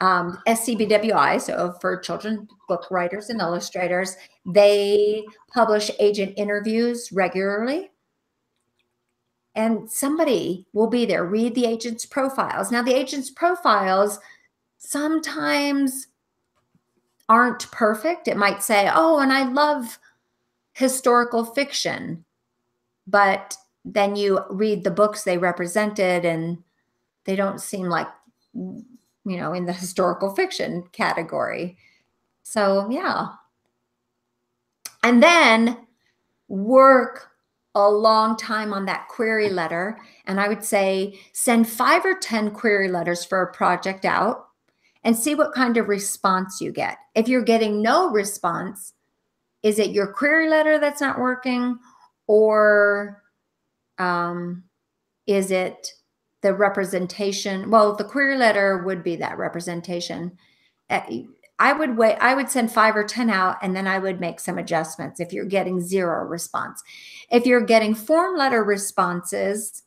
SCBWI, so for children book writers and illustrators, they publish agent interviews regularly. And somebody will be there. Read the agent's profiles. Now, the agent's profiles sometimes aren't perfect. It might say, oh, and I love historical fiction. But then you read the books they represented and they don't seem like, you know, in the historical fiction category. So, yeah. And then work a long time on that query letter. And I would say send 5 or 10 query letters for a project out and see what kind of response you get. If you're getting no response, is it your query letter that's not working, or is it the representation? Well, the query letter would be that representation. I would send 5 or 10 out, and then I would make some adjustments if you're getting 0 response. If you're getting form letter responses,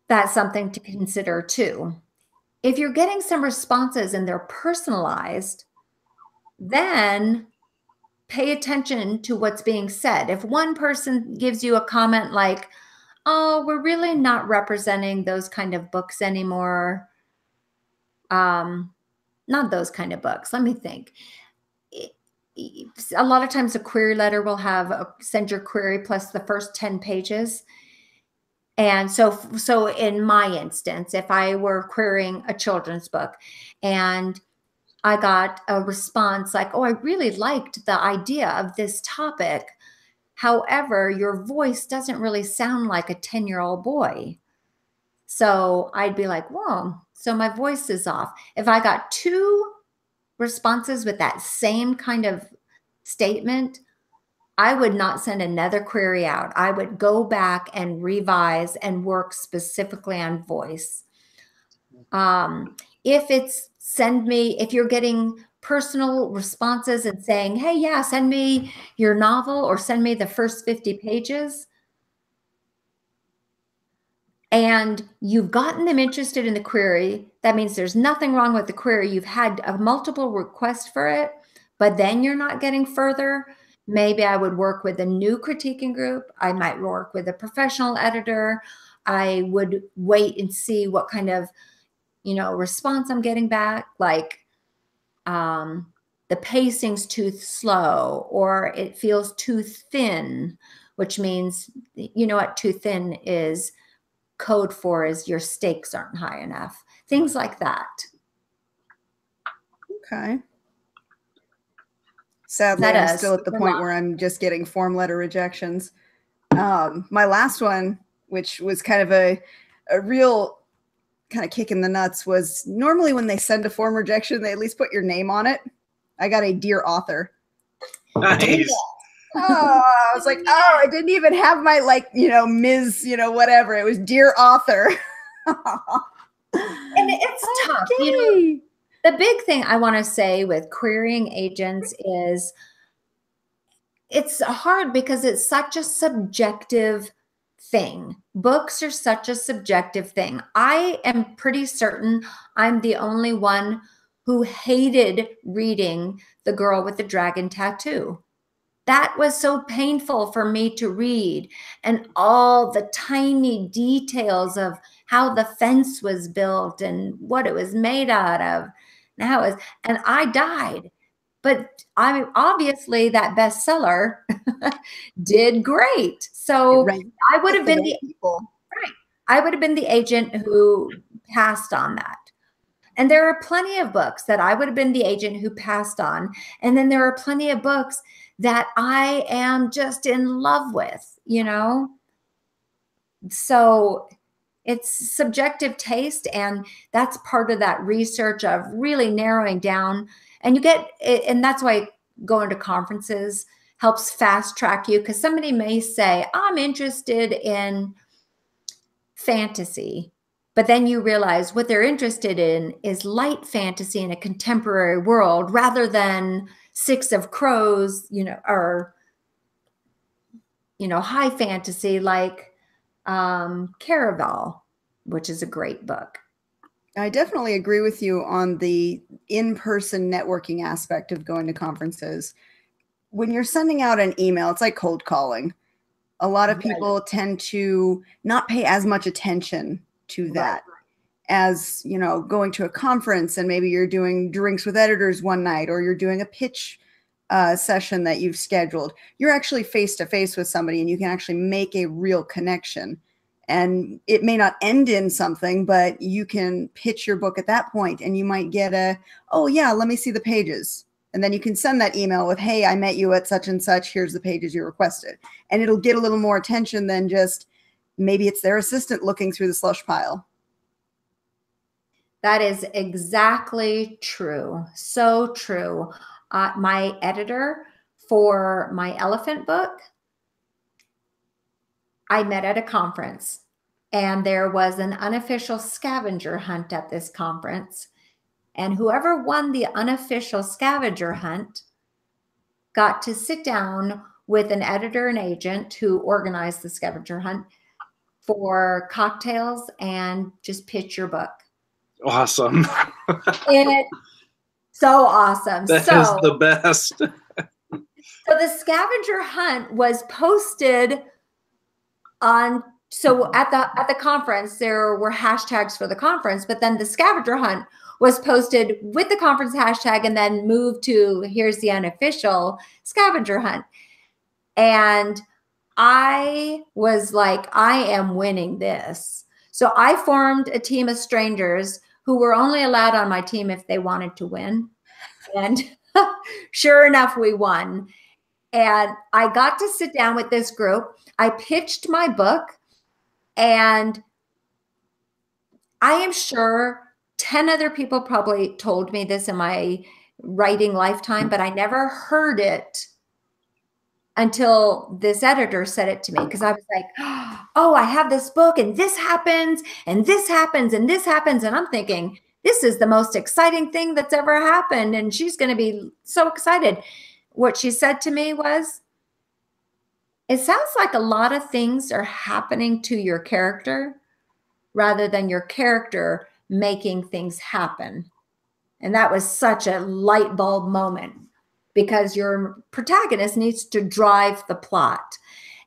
that's something to consider too. If you're getting some responses and they're personalized, then pay attention to what's being said. If one person gives you a comment like, oh, we're really not representing those kind of books anymore. Not those kind of books. Let me think. A lot of times a query letter will have send your query plus the first 10 pages. And so in my instance, if I were querying a children's book and I got a response like, oh, I really liked the idea of this topic. However, your voice doesn't really sound like a 10-year-old boy. So I'd be like, whoa, so my voice is off. If I got 2 responses with that same kind of statement, I would not send another query out. I would go back and revise and work specifically on voice. If you're getting personal responses and saying, hey, yeah, send me your novel or send me the first 50 pages, and you've gotten them interested in the query, that means there's nothing wrong with the query. You've had a multiple requests for it, but then you're not getting further. Maybe I would work with a new critiquing group. I might work with a professional editor. I would wait and see what kind of, response I'm getting back. Like, the pacing's too slow, or it feels too thin, which means, what too thin is code for is your stakes aren't high enough. Things like that. Okay. Sadly, I'm still at the point where I'm just getting form letter rejections. My last one, which was kind of a real kind of kick in the nuts, was normally when they send a form rejection, they at least put your name on it. I got a dear author. Nice. Oh, I was like, oh, I didn't even have my Ms. Whatever. It was dear author. And it's tough. The big thing I want to say with querying agents is it's hard because it's such a subjective thing. Books are such a subjective thing. I am pretty certain I'm the only one who hated reading The Girl with the Dragon Tattoo. That was so painful for me to read, and all the tiny details of how the fence was built and what it was made out of. And I died. But obviously that bestseller did great. So I would have been I would have been the agent who passed on that. And there are plenty of books that I would have been the agent who passed on. And then there are plenty of books that I am just in love with, So it's subjective taste. And that's part of that research of really narrowing down. And that's why going to conferences helps fast track you, because somebody may say, I'm interested in fantasy. But then you realize what they're interested in is light fantasy in a contemporary world rather than Six of Crows, or, high fantasy like Caraval, which is a great book. I definitely agree with you on the in-person networking aspect of going to conferences. When you're sending out an email, it's like cold calling. A lot of people tend to not pay as much attention to that as, going to a conference and maybe you're doing drinks with editors one night, or you're doing a pitch session that you've scheduled. You're actually face-to-face with somebody and you can actually make a real connection. And it may not end in something, but you can pitch your book at that point and you might get oh yeah, let me see the pages. And then you can send that email with, hey, I met you at such and such. Here's the pages you requested. And it'll get a little more attention than just maybe it's their assistant looking through the slush pile. That is exactly true. So true. My editor for my elephant book, I met at a conference, and there was an unofficial scavenger hunt at this conference. And whoever won the unofficial scavenger hunt got to sit down with an editor and agent who organized the scavenger hunt for cocktails and just pitch your book. Awesome. So awesome. That is the best. So the scavenger hunt was posted on, so at the conference, there were hashtags for the conference, but then the scavenger hunt was posted with the conference hashtag and then moved to, here's the unofficial scavenger hunt. And I was like, I am winning this. So I formed a team of strangers who were only allowed on my team if they wanted to win. And sure enough, we won. And I got to sit down with this group. I pitched my book, and I am sure 10 other people probably told me this in my writing lifetime, but I never heard it until this editor said it to me, because I was like, oh, I have this book and this happens and this happens and this happens. And I'm thinking, this is the most exciting thing that's ever happened. And she's going to be so excited. What she said to me was, it sounds like a lot of things are happening to your character rather than your character making things happen. And that was such a light bulb moment, because your protagonist needs to drive the plot.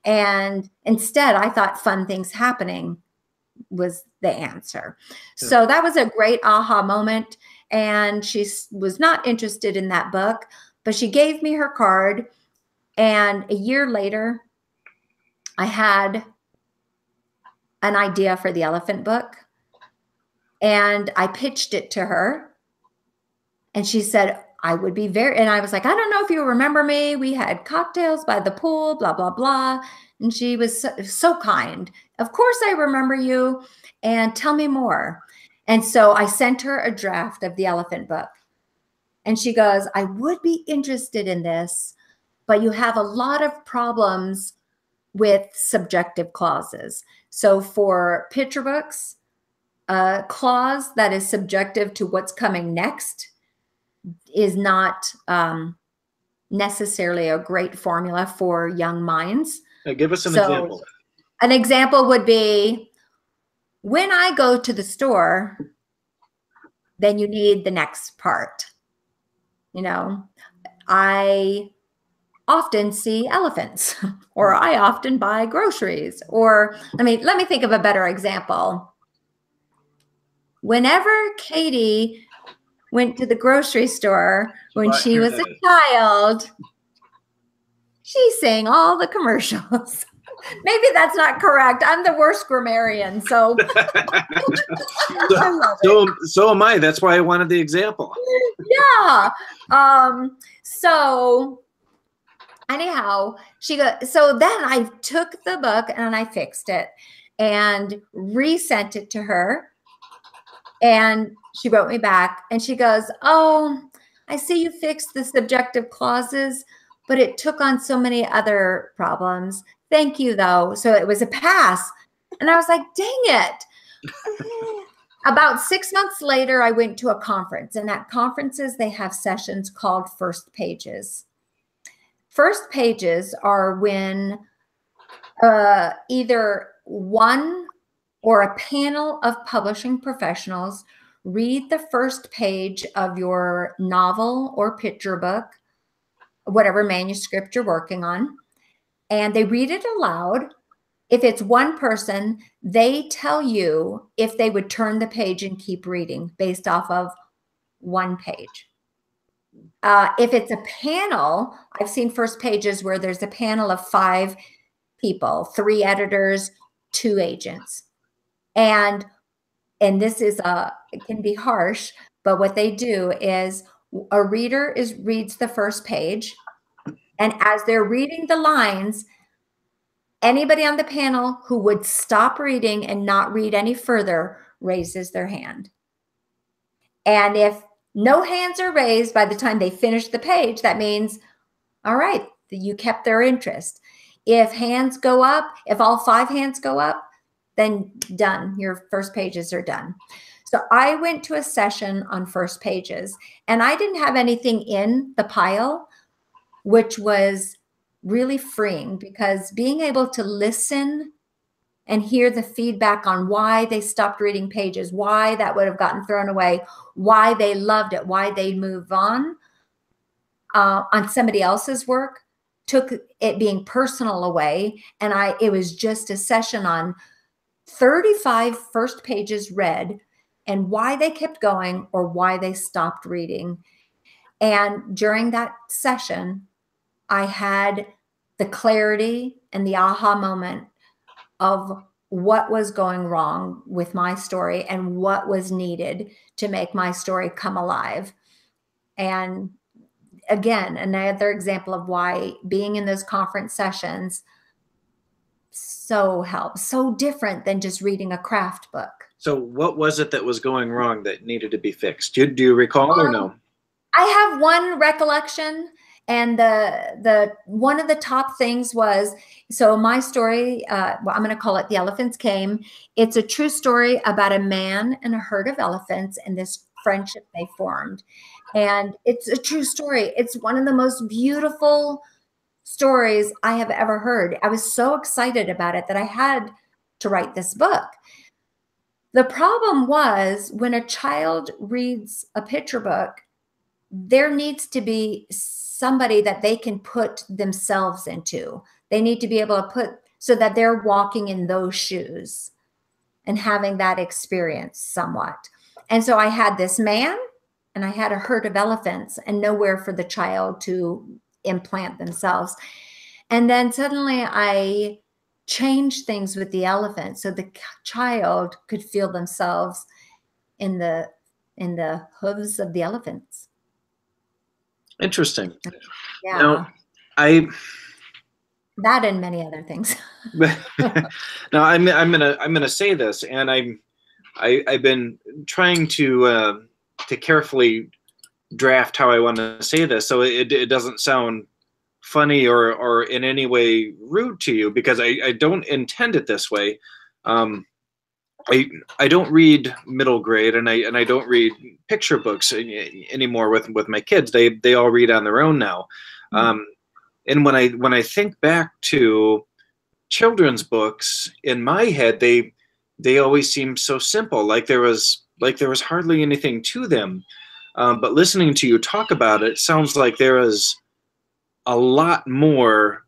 And instead, I thought fun things happening was the answer. Yeah. So that was a great aha moment. And she was not interested in that book, but she gave me her card. And a year later, I had an idea for the elephant book. And I pitched it to her. And she said, I would be very, and I was like, I don't know if you remember me. We had cocktails by the pool, blah, blah, blah. And she was so kind. Of course, I remember you, and tell me more. And so I sent her a draft of the elephant book. And she goes, I would be interested in this, but you have a lot of problems with subjective clauses. So for picture books, a clause that is subjective to what's coming next is not necessarily a great formula for young minds. Give us an example. An example would be, when I go to the store, then you need the next part. You know, I often see elephants, or I often buy groceries, or let me think of a better example. Whenever Katie went to the grocery store when she was a child, she sang all the commercials. Maybe that's not correct. I'm the worst grammarian, so. So am I. That's why I wanted the example. Yeah. So anyhow, so then I took the book and I fixed it and resent it to her. And she wrote me back and she goes, oh, I see you fixed the subjective clauses, but it took on so many other problems. Thank you, though. So it was a pass. And I was like, dang it. About 6 months later, I went to a conference. And at conferences, they have sessions called First Pages. First Pages are when either one or a panel of publishing professionals read the first page of your novel or picture book, whatever manuscript you're working on, and they read it aloud. If it's one person, they tell you if they would turn the page and keep reading based off of one page. If it's a panel, I've seen First Pages where there's a panel of 5 people, 3 editors, 2 agents. And this is it can be harsh, but what they do is a reader reads the first page, and as they're reading the lines, anybody on the panel who would stop reading and not read any further raises their hand. And if no hands are raised by the time they finish the page, that means, all right, you kept their interest. If hands go up, if all 5 hands go up, then done. Your First Pages are done. So I went to a session on First Pages, and I didn't have anything in the pile, which was really freeing, because being able to listen and hear the feedback on why they stopped reading pages, why that would have gotten thrown away, why they loved it, why they move on somebody else's work, took it being personal away. And it was just a session on 35 First Pages read and why they kept going or why they stopped reading. And during that session, I had the clarity and the aha moment of what was going wrong with my story and what was needed to make my story come alive. And again, another example of why being in those conference sessions so helps, so different than just reading a craft book. So what was it that was going wrong that needed to be fixed? Do you recall or no? I have one recollection. And the one of the top things was, so my story, I'm going to call it The Elephants Came. It's a true story about a man and a herd of elephants and this friendship they formed. And it's a true story. It's one of the most beautiful stories I have ever heard. I was so excited about it that I had to write this book. The problem was when a child reads a picture book, there needs to be somebody that they can put themselves into. They need to be able to put so that they're walking in those shoes and having that experience somewhat. And so I had this man and I had a herd of elephants and nowhere for the child to implant themselves. And then suddenly I changed things with the elephant so the child could feel themselves in the hooves of the elephants. Interesting. Yeah. Now, that and many other things. Now I'm gonna say this, and I've been trying to carefully draft how I want to say this, so it doesn't sound funny or in any way rude to you, because I don't intend it this way. I don't read middle grade, and I don't read picture books anymore with my kids. They all read on their own now. And when I think back to children's books, in my head, they always seem so simple, like there was hardly anything to them. But listening to you talk about it, sounds like there is a lot more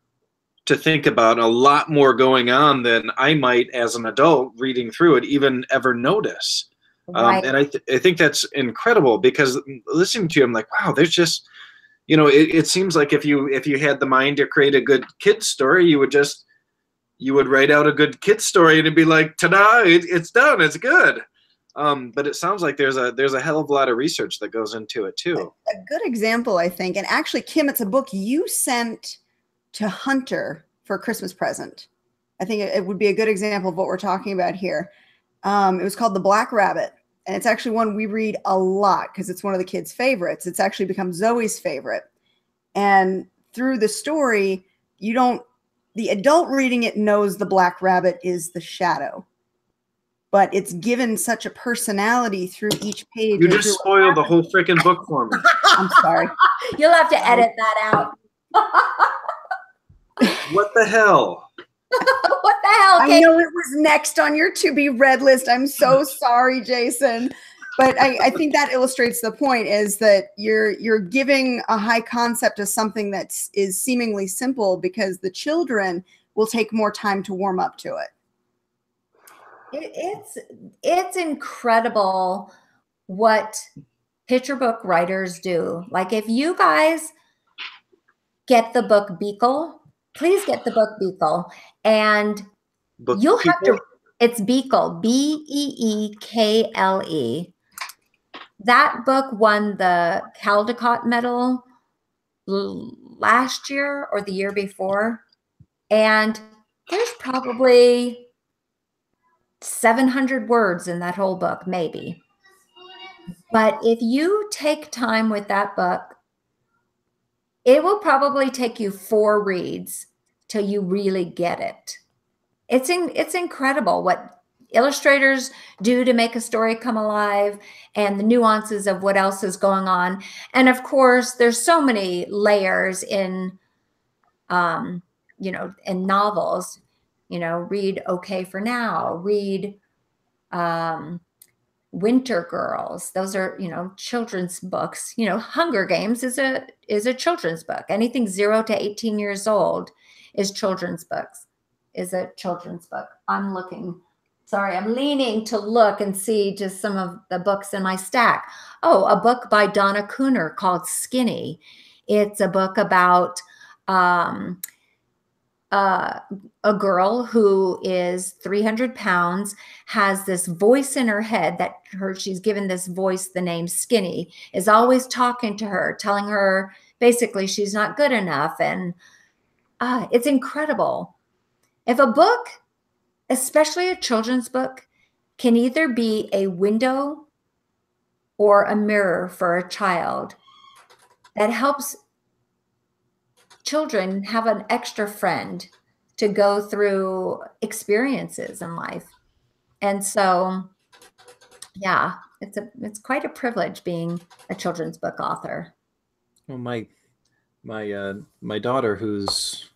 to think about, a lot more going on than I might, as an adult reading through it, even ever notice. Right. And I think that's incredible, because listening to you, I'm like, wow, there's just, it seems like if you had the mind to create a good kid's story, you would write out a good kid's story and it'd be like, ta-da, it's done, it's good. But it sounds like there's a hell of a lot of research that goes into it too. A good example, I think, and actually, Kim, it's a book you sent to Hunter for a Christmas present. I think it would be a good example of what we're talking about here. It was called The Black Rabbit, and it's actually one we read a lot because it's one of the kids' favorites. It's actually become Zoe's favorite. And through the story, the adult reading it knows the Black Rabbit is the shadow, but it's given such a personality through each page. You just spoiled the whole freaking book for me. I'm sorry. You'll have to edit that out. What the hell? What the hell, Kate? I know it was next on your to be read list. I'm so sorry, Jason. But I think that illustrates the point, is that you're giving a high concept to something that is seemingly simple, because the children will take more time to warm up to it. It's incredible what picture book writers do. Like, if you guys get the book Beakle, please get the book Beakle, and you'll have to. It's Beakle, Beekle. That book won the Caldecott Medal last year or the year before, and there's probably 700 words in that whole book, maybe. But if you take time with that book, it will probably take you 4 reads till you really get it. It's incredible what illustrators do to make a story come alive, and the nuances of what else is going on. And of course, there's so many layers in, in novels. Read Okay for Now, read Winter Girls. Those are, children's books. Hunger Games is a children's book. Anything 0 to 18 years old is a children's book. I'm looking. Sorry, I'm leaning to look and see just some of the books in my stack. Oh, a book by Donna Cooner called Skinny. It's a book about a girl who is 300 pounds, has this voice in her head that she's given this voice the name Skinny, is always talking to her, telling her basically she's not good enough. And it's incredible. If a book, especially a children's book, can either be a window or a mirror for a child, that helps children have an extra friend to go through experiences in life. And so, yeah, it's quite a privilege being a children's book author. Well, my daughter, who's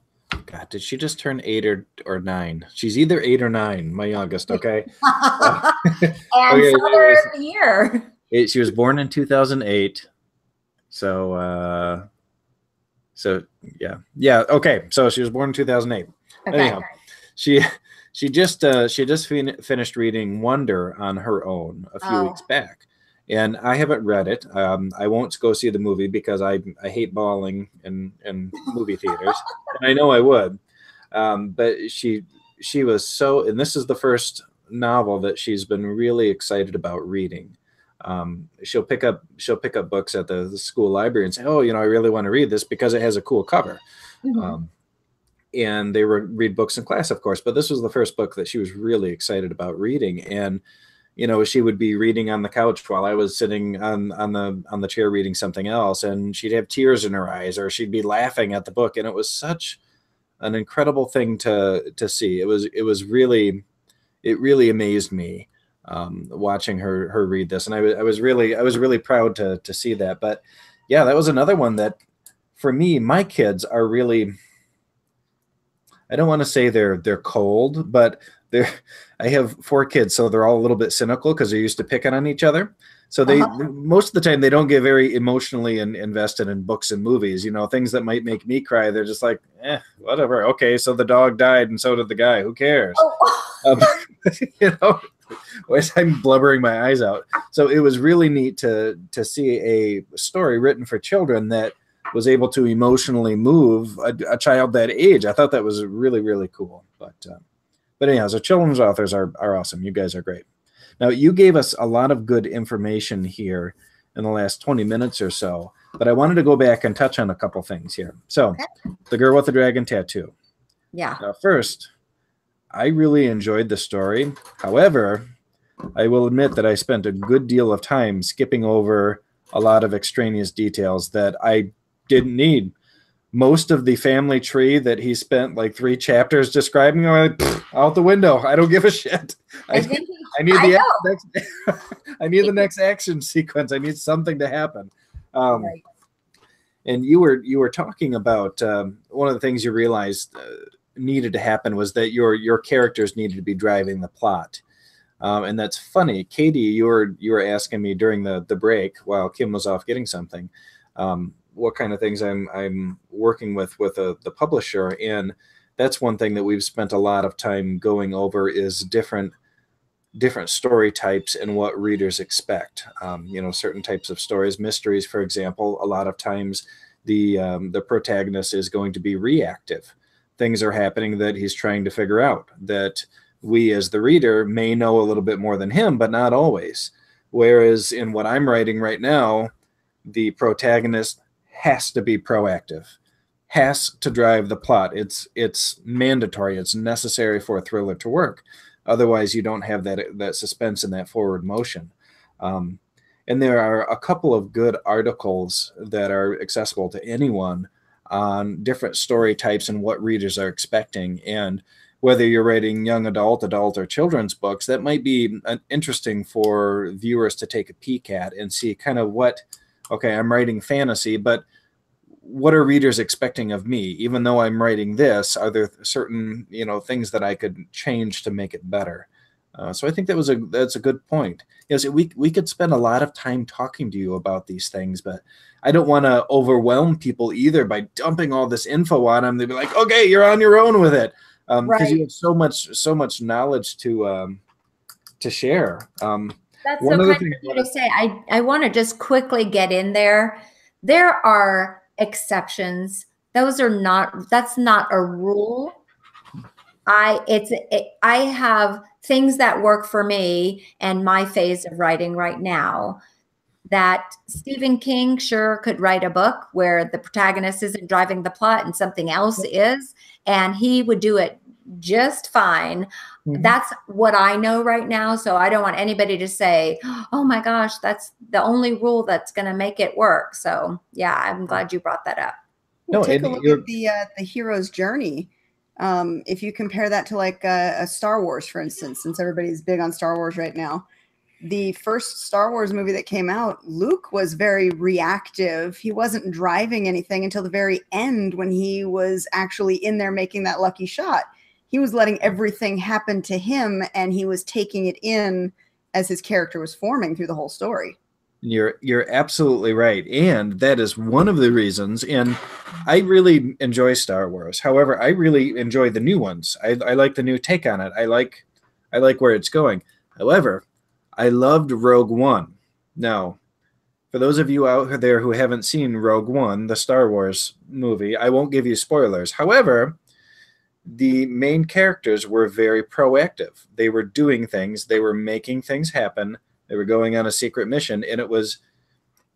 God, did she just turn 8 or 9? She's either 8 or 9, my youngest. Okay. And Okay, Father of the Year. She was born in 2008. So, yeah. Okay. So she was born in 2008. Okay. Anyhow, she just finished reading Wonder on her own a few weeks back, and I haven't read it. I won't go see the movie because I hate bawling in movie theaters, and I know I would. But she was so, and this is the first novel that she's been really excited about reading. She'll pick up books at the school library and say, "Oh, I really want to read this because it has a cool cover." Mm-hmm. And they read books in class, of course, but this was the first book that she was really excited about reading. And she would be reading on the couch while I was sitting on the chair reading something else, and she'd have tears in her eyes, or she'd be laughing at the book. And it was such an incredible thing to see. It really amazed me. Watching her read this, and I was really proud to see that. But yeah, that was another one that, for me, my kids are really, I don't want to say they're cold, but I have 4 kids, so they're all a little bit cynical because they're used to picking on each other. So they most of the time they don't get very emotionally invested in books and movies. Things that might make me cry, they're just like, whatever. Okay, so the dog died and so did the guy. Who cares? Whereas I'm blubbering my eyes out. So it was really neat to see a story written for children that was able to emotionally move a child that age. I thought that was really, really cool. But anyhow, so children's authors are awesome. You guys are great. Now, you gave us a lot of good information here in the last 20 minutes or so, but I wanted to go back and touch on a couple things here. So, The Girl with the Dragon Tattoo. Yeah. Now, first, I really enjoyed the story. However, I will admit that I spent a good deal of time skipping over a lot of extraneous details that I didn't need. Most of the family tree that he spent like 3 chapters describing, I'm like, out the window. I don't give a shit. I need the next action sequence. I need something to happen. Right. And you were talking about one of the things you realized needed to happen was that your characters needed to be driving the plot. And that's funny. Katie, you were asking me during the break while Kim was off getting something, what kind of things I'm working with the publisher. And that's one thing that we've spent a lot of time going over is different story types and what readers expect. Certain types of stories, mysteries, for example, a lot of times the protagonist is going to be reactive. Things are happening that he's trying to figure out that we as the reader may know a little bit more than him, but not always. Whereas in what I'm writing right now, the protagonist has to be proactive, has to drive the plot. It's mandatory. It's necessary for a thriller to work. Otherwise, you don't have that suspense and that forward motion. And there are a couple of good articles that are accessible to anyone on different story types and what readers are expecting. And whether you're writing young adult, or children's books, that might be interesting for viewers to take a peek at and see kind of okay, I'm writing fantasy, but what are readers expecting of me? Even though I'm writing this, are there certain, things that I could change to make it better? So I think that's a good point. Yes, we could spend a lot of time talking to you about these things, but I don't want to overwhelm people either by dumping all this info on them. They'd be like, okay, you're on your own with it. Because you have so much knowledge to share. That's so kind of you to say. I want to just quickly get in there. There are exceptions. That's not a rule. I have things that work for me and my phase of writing right now. That Stephen King sure could write a book where the protagonist isn't driving the plot and something else is, and he would do it just fine. Mm-hmm. That's what I know right now. So I don't want anybody to say, oh my gosh, that's the only rule that's going to make it work. So yeah, I'm glad you brought that up. Well, take a look at the hero's journey. If you compare that to like a Star Wars, for instance, since everybody's big on Star Wars right now, the first Star Wars movie that came out, Luke was very reactive. He wasn't driving anything until the very end when he was actually in there making that lucky shot. He was letting everything happen to him, and he was taking it in as his character was forming through the whole story. You're absolutely right. And that is one of the reasons. And I really enjoy Star Wars. However, I really enjoy the new ones. I like the new take on it. I like where it's going. However, I loved Rogue One. Now, for those of you out there who haven't seen Rogue One, the Star Wars movie, I won't give you spoilers. However, the main characters were very proactive. They were doing things. They were making things happen. They were going on a secret mission, and it was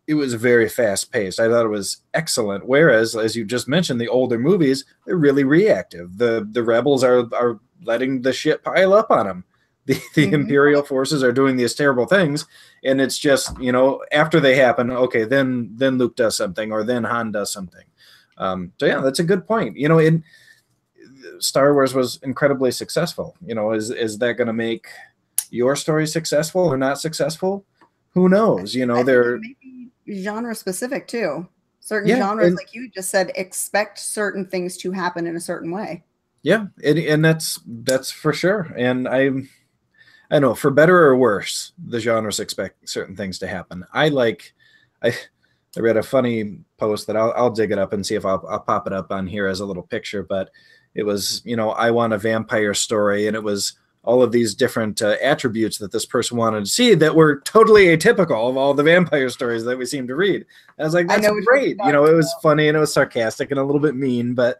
very fast paced. I thought it was excellent. Whereas, as you just mentioned, the older movies, they're really reactive. The rebels are letting the shit pile up on them. The Imperial forces are doing these terrible things, and it's just, after they happen, okay, then Luke does something, or then Han does something. So yeah, that's a good point. Star Wars was incredibly successful. Is that going to make your story successful or not successful? Who knows? They're maybe genre specific too. Certain genres, like you just said, expect certain things to happen in a certain way. Yeah, and that's for sure. And I know, for better or worse, the genres expect certain things to happen. I read a funny post that I'll dig it up and see if I'll pop it up on here as a little picture. But it was, I want a vampire story, and it was all of these different attributes that this person wanted to see that were totally atypical of all the vampire stories that we seem to read. I was like, that's great. It was funny and it was sarcastic and a little bit mean, but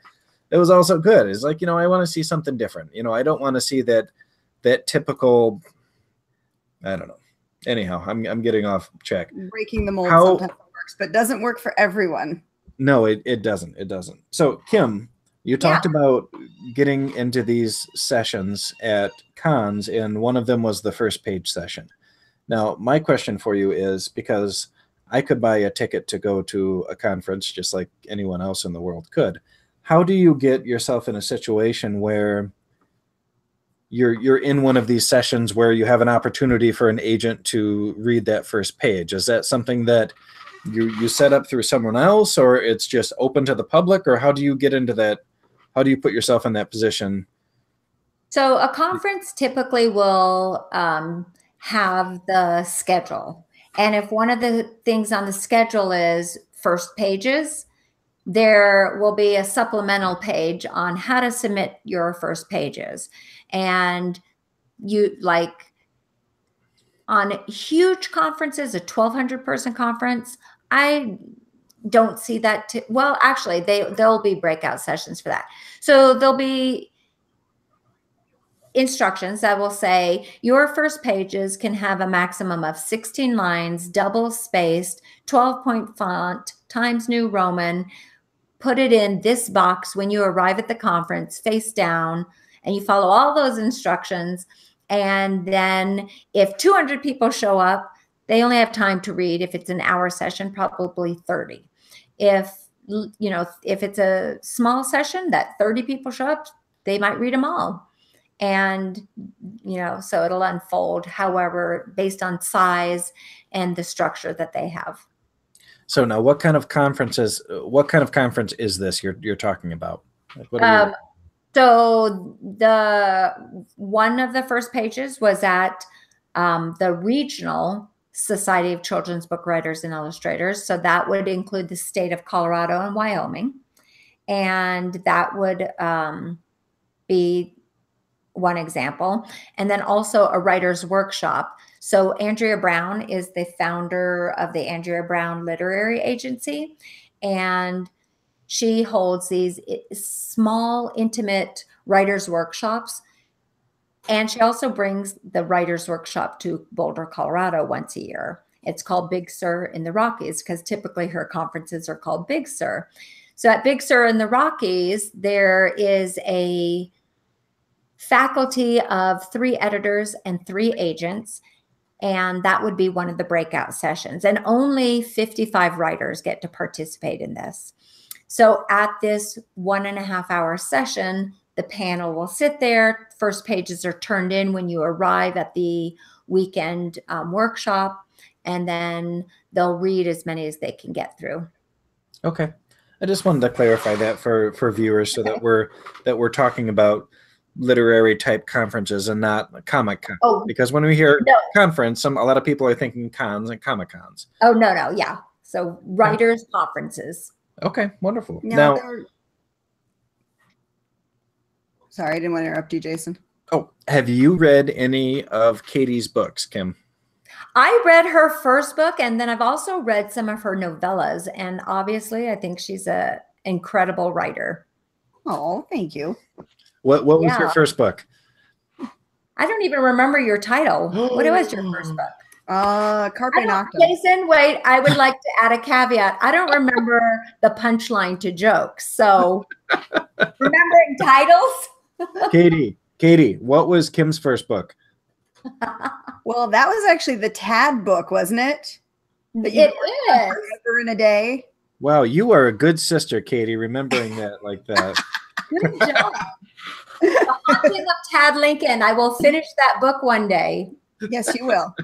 it was also good. It's like, I want to see something different. I don't want to see that typical, I don't know. Anyhow, I'm getting off track. Breaking the mold sometimes works, but doesn't work for everyone. No, it doesn't. It doesn't. So Kim, you talked about getting into these sessions at cons, and one of them was the first page session. Now, my question for you is, because I could buy a ticket to go to a conference just like anyone else in the world could, how do you get yourself in a situation where you're in one of these sessions where you have an opportunity for an agent to read that first page? Is that something that you set up through someone else, or it's just open to the public, or how do you get into that? How do you put yourself in that position? So a conference typically will have the schedule. And if one of the things on the schedule is first pages, there will be a supplemental page on how to submit your first pages. And on huge conferences, a 1,200 person conference, I don't see that. Well, actually, there'll be breakout sessions for that. So there'll be instructions that will say your first pages can have a maximum of 16 lines, double spaced, 12-point font, Times New Roman. Put it in this box when you arrive at the conference, face down, and you follow all those instructions. And then if 200 people show up, they only have time to read, if it's an hour session, probably 30. If it's a small session that 30 people show up, they might read them all. And, so it'll unfold, however, based on size and the structure that they have. So now what kind of conference is this you're talking about? So one of the first pages was at the regional Society of Children's Book Writers and Illustrators. So that would include the state of Colorado and Wyoming. And that would be one example. And then also a writer's workshop. So Andrea Brown is the founder of the Andrea Brown Literary Agency. And she holds these small, intimate writer's workshops. And she also brings the writer's workshop to Boulder, Colorado once a year. It's called Big Sur in the Rockies, because typically her conferences are called Big Sur. So at Big Sur in the Rockies, there is a faculty of 3 editors and 3 agents. And that would be one of the breakout sessions. And only 55 writers get to participate in this. So at this 1.5-hour session, The panel will sit there. First pages are turned in when you arrive at the weekend workshop, and then they'll read as many as they can get through. Okay. I just wanted to clarify that for viewers, so that we're talking about literary type conferences and not Comic-Con. Oh, because when we hear conference, a lot of people are thinking cons and Comic-Cons. Oh, no. Yeah. So writers' conferences. Okay, wonderful. Now sorry, I didn't want to interrupt you, Jason. Oh, have you read any of Katie's books, Kim? I read her first book, and then I've also read some of her novellas. And obviously, I think she's an incredible writer. Oh, thank you. What was your first book? I don't even remember your title. What was your first book? Carpe Noctem. Jason, wait, I would like to add a caveat. I don't remember the punchline to jokes. So remembering titles. Katie, what was Kim's first book? Well, that was actually the Tad book, wasn't it? It is. Forever in a Day. Wow, you are a good sister, Katie, remembering that like that. Good job. The Haunting of Tad Lincoln. I will finish that book one day. Yes, you will.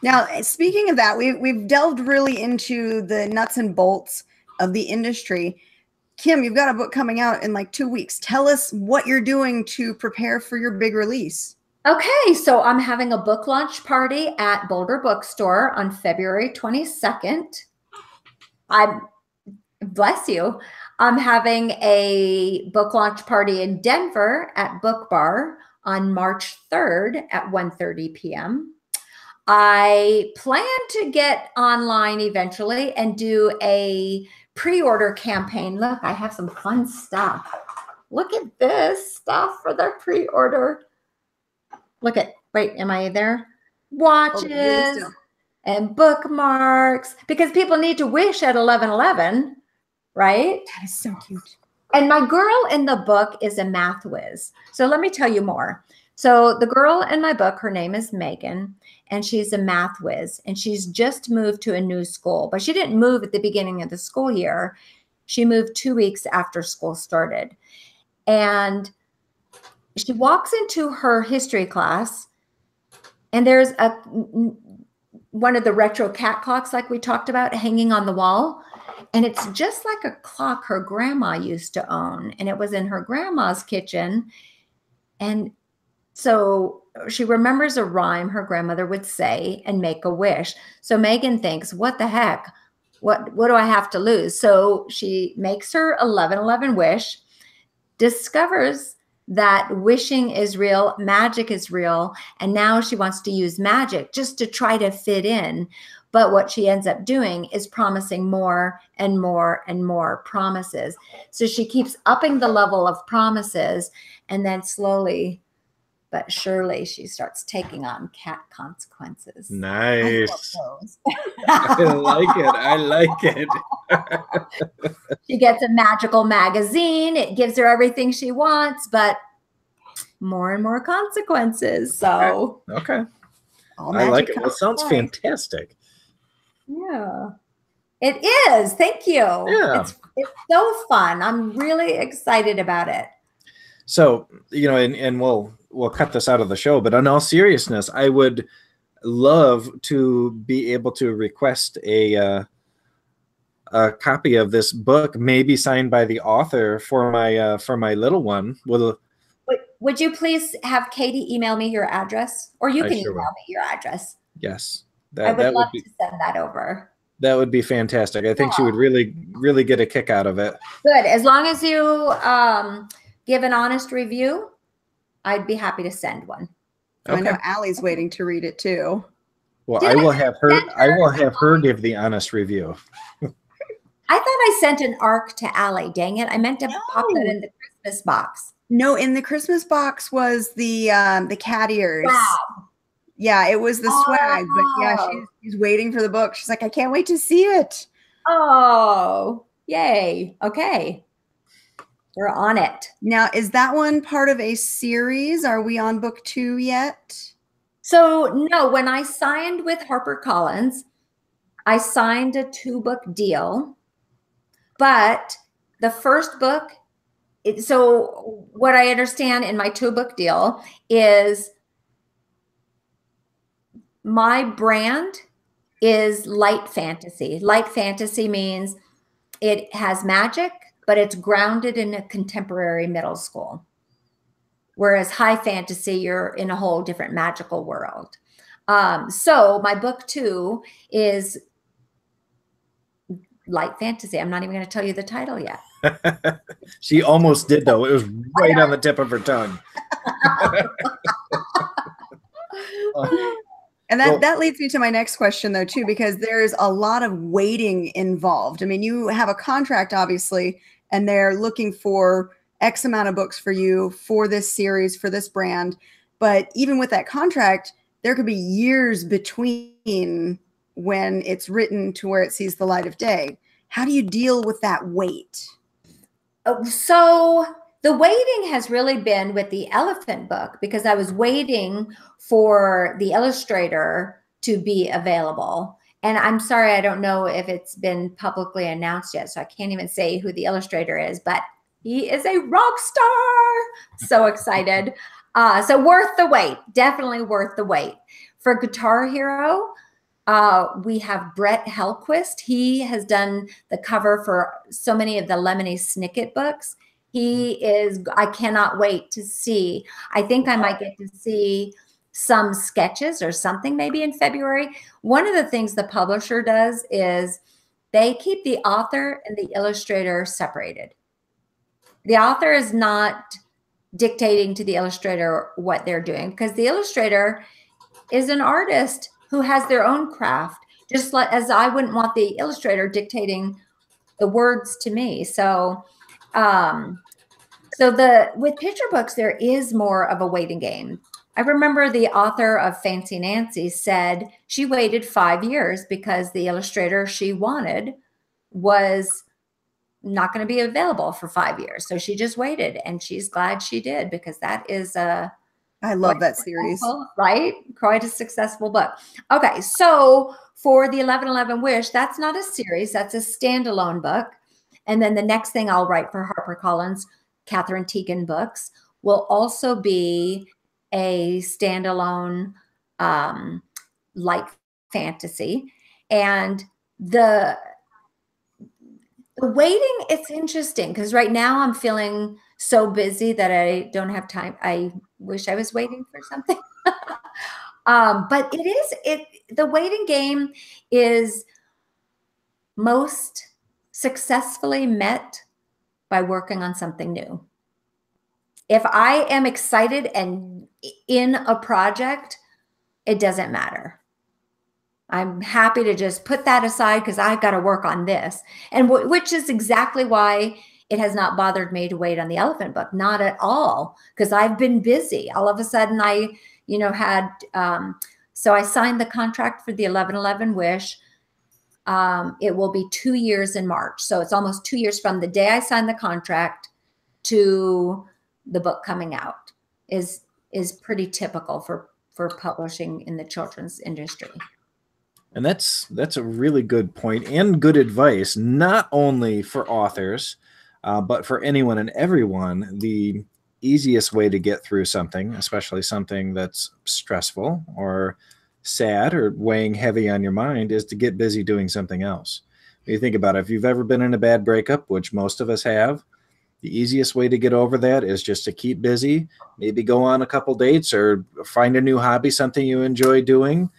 Now, speaking of that, we've delved really into the nuts and bolts of the industry. Kim, you've got a book coming out in like 2 weeks. Tell us what you're doing to prepare for your big release. Okay, so I'm having a book launch party at Boulder Bookstore on February 22nd. Bless you. I'm having a book launch party in Denver at Book Bar on March 3rd at 1:30 p.m. I plan to get online eventually and do a pre-order campaign. Look, I have some fun stuff. Look at this stuff for the pre-order. Wait, am I there? Watches and bookmarks, because people need to wish at 11/11, right? That is so cute. And my girl in the book is a math whiz. So let me tell you more. So the girl in my book, her name is Megan, and she's a math whiz, and she's just moved to a new school, but she didn't move at the beginning of the school year. She moved 2 weeks after school started. And she walks into her history class, and there's one of the retro cat clocks like we talked about hanging on the wall. And it's just like a clock her grandma used to own. And it was in her grandma's kitchen. And so she remembers a rhyme her grandmother would say and make a wish. So Megan thinks, what the heck? What do I have to lose? So she makes her 11/11 wish, discovers that wishing is real, magic is real, and now she wants to use magic just to try to fit in. But what she ends up doing is promising more and more and more promises. So she keeps upping the level of promises, and then slowly but surely she starts taking on cat consequences. Nice. I like it. I like it. She gets a magical magazine. It gives her everything she wants, but more and more consequences. So okay. I like it. Well, it sounds fantastic. Yeah, it is. Thank you. Yeah. It's so fun. I'm really excited about it. So, and we'll cut this out of the show, but in all seriousness, I would love to be able to request a copy of this book, maybe signed by the author for my little one. Would you please have Katie email me your address, or you can email me your address? Yes. I would love to send that over. That would be fantastic. I think she would really, really get a kick out of it. Good. As long as you give an honest review, I'd be happy to send one. Okay. I know Allie's waiting to read it too. Well, I will have her give the honest review. I thought I sent an ARC to Allie. Dang it. I meant to pop that in the Christmas box. No, in the Christmas box was the cat ears. Wow. Yeah, it was the swag, but yeah, she's waiting for the book. She's like, I can't wait to see it. Oh, yay. Okay. We're on it. Now, is that one part of a series? Are we on book 2 yet? So no, when I signed with HarperCollins, I signed a 2-book deal, but the first book So what I understand in my 2-book deal is my brand is light fantasy. Light fantasy means it has magic, but it's grounded in a contemporary middle school. Whereas high fantasy, you're in a whole different magical world. So my book 2 is light fantasy. I'm not even going to tell you the title yet. She almost did, though. It was right on the tip of her tongue. And that leads me to my next question, though, too, because there's a lot of waiting involved. I mean, you have a contract, obviously, and they're looking for X amount of books for you for this series, for this brand. But even with that contract, there could be years between when it's written to where it sees the light of day. How do you deal with that wait? So the waiting has really been with the elephant book, because I was waiting for the illustrator to be available. And I'm sorry, I don't know if it's been publicly announced yet, so I can't even say who the illustrator is, but he is a rock star. So excited. So worth the wait, definitely worth the wait. For Guitar Hero, we have Brett Hellquist. He has done the cover for so many of the Lemony Snicket books. I cannot wait to see. I think I might get to see some sketches or something maybe in February. One of the things the publisher does is they keep the author and the illustrator separated. The author is not dictating to the illustrator what they're doing, because the illustrator is an artist who has their own craft, just like as I wouldn't want the illustrator dictating the words to me. So, with picture books, there is more of a waiting game. I remember the author of Fancy Nancy said she waited 5 years because the illustrator she wanted was not going to be available for 5 years. So she just waited, and she's glad she did, because that is I love that series. Right? Quite a successful book. Okay. So for the 1111 Wish, that's not a series. That's a standalone book. And then the next thing I'll write for HarperCollins, Catherine Teigen books, will also be a standalone light fantasy. And the waiting, it's interesting, because right now I'm feeling so busy that I don't have time. I wish I was waiting for something. But the waiting game is most successfully met by working on something new. If I am excited and in a project, it doesn't matter. I'm happy to just put that aside because I've got to work on this. And which is exactly why it has not bothered me to wait on the elephant book. Not at all, because I've been busy. All of a sudden I, had, so I signed the contract for the 1111 Wish. It will be 2 years in March. So it's almost 2 years from the day I signed the contract to the book coming out is pretty typical for publishing in the children's industry. And that's a really good point and good advice, not only for authors, but for anyone and everyone. The easiest way to get through something, especially something that's stressful or sad or weighing heavy on your mind, is to get busy doing something else. When you think about it, if you've ever been in a bad breakup, which most of us have, the easiest way to get over that is just to keep busy, maybe go on a couple dates or find a new hobby, something you enjoy doing,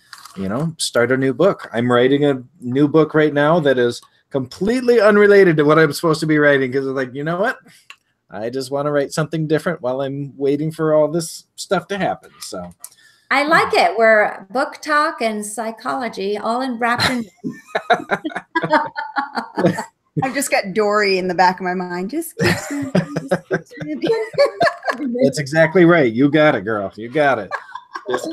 start a new book. I'm writing a new book right now that is completely unrelated to what I'm supposed to be writing, because I'm like, you know what? I just want to write something different while I'm waiting for all this stuff to happen. So I like it. We're book talk and psychology all wrapped in. I've just got Dory in the back of my mind. Just keep swimming. That's exactly right. You got it, girl. You got it. Just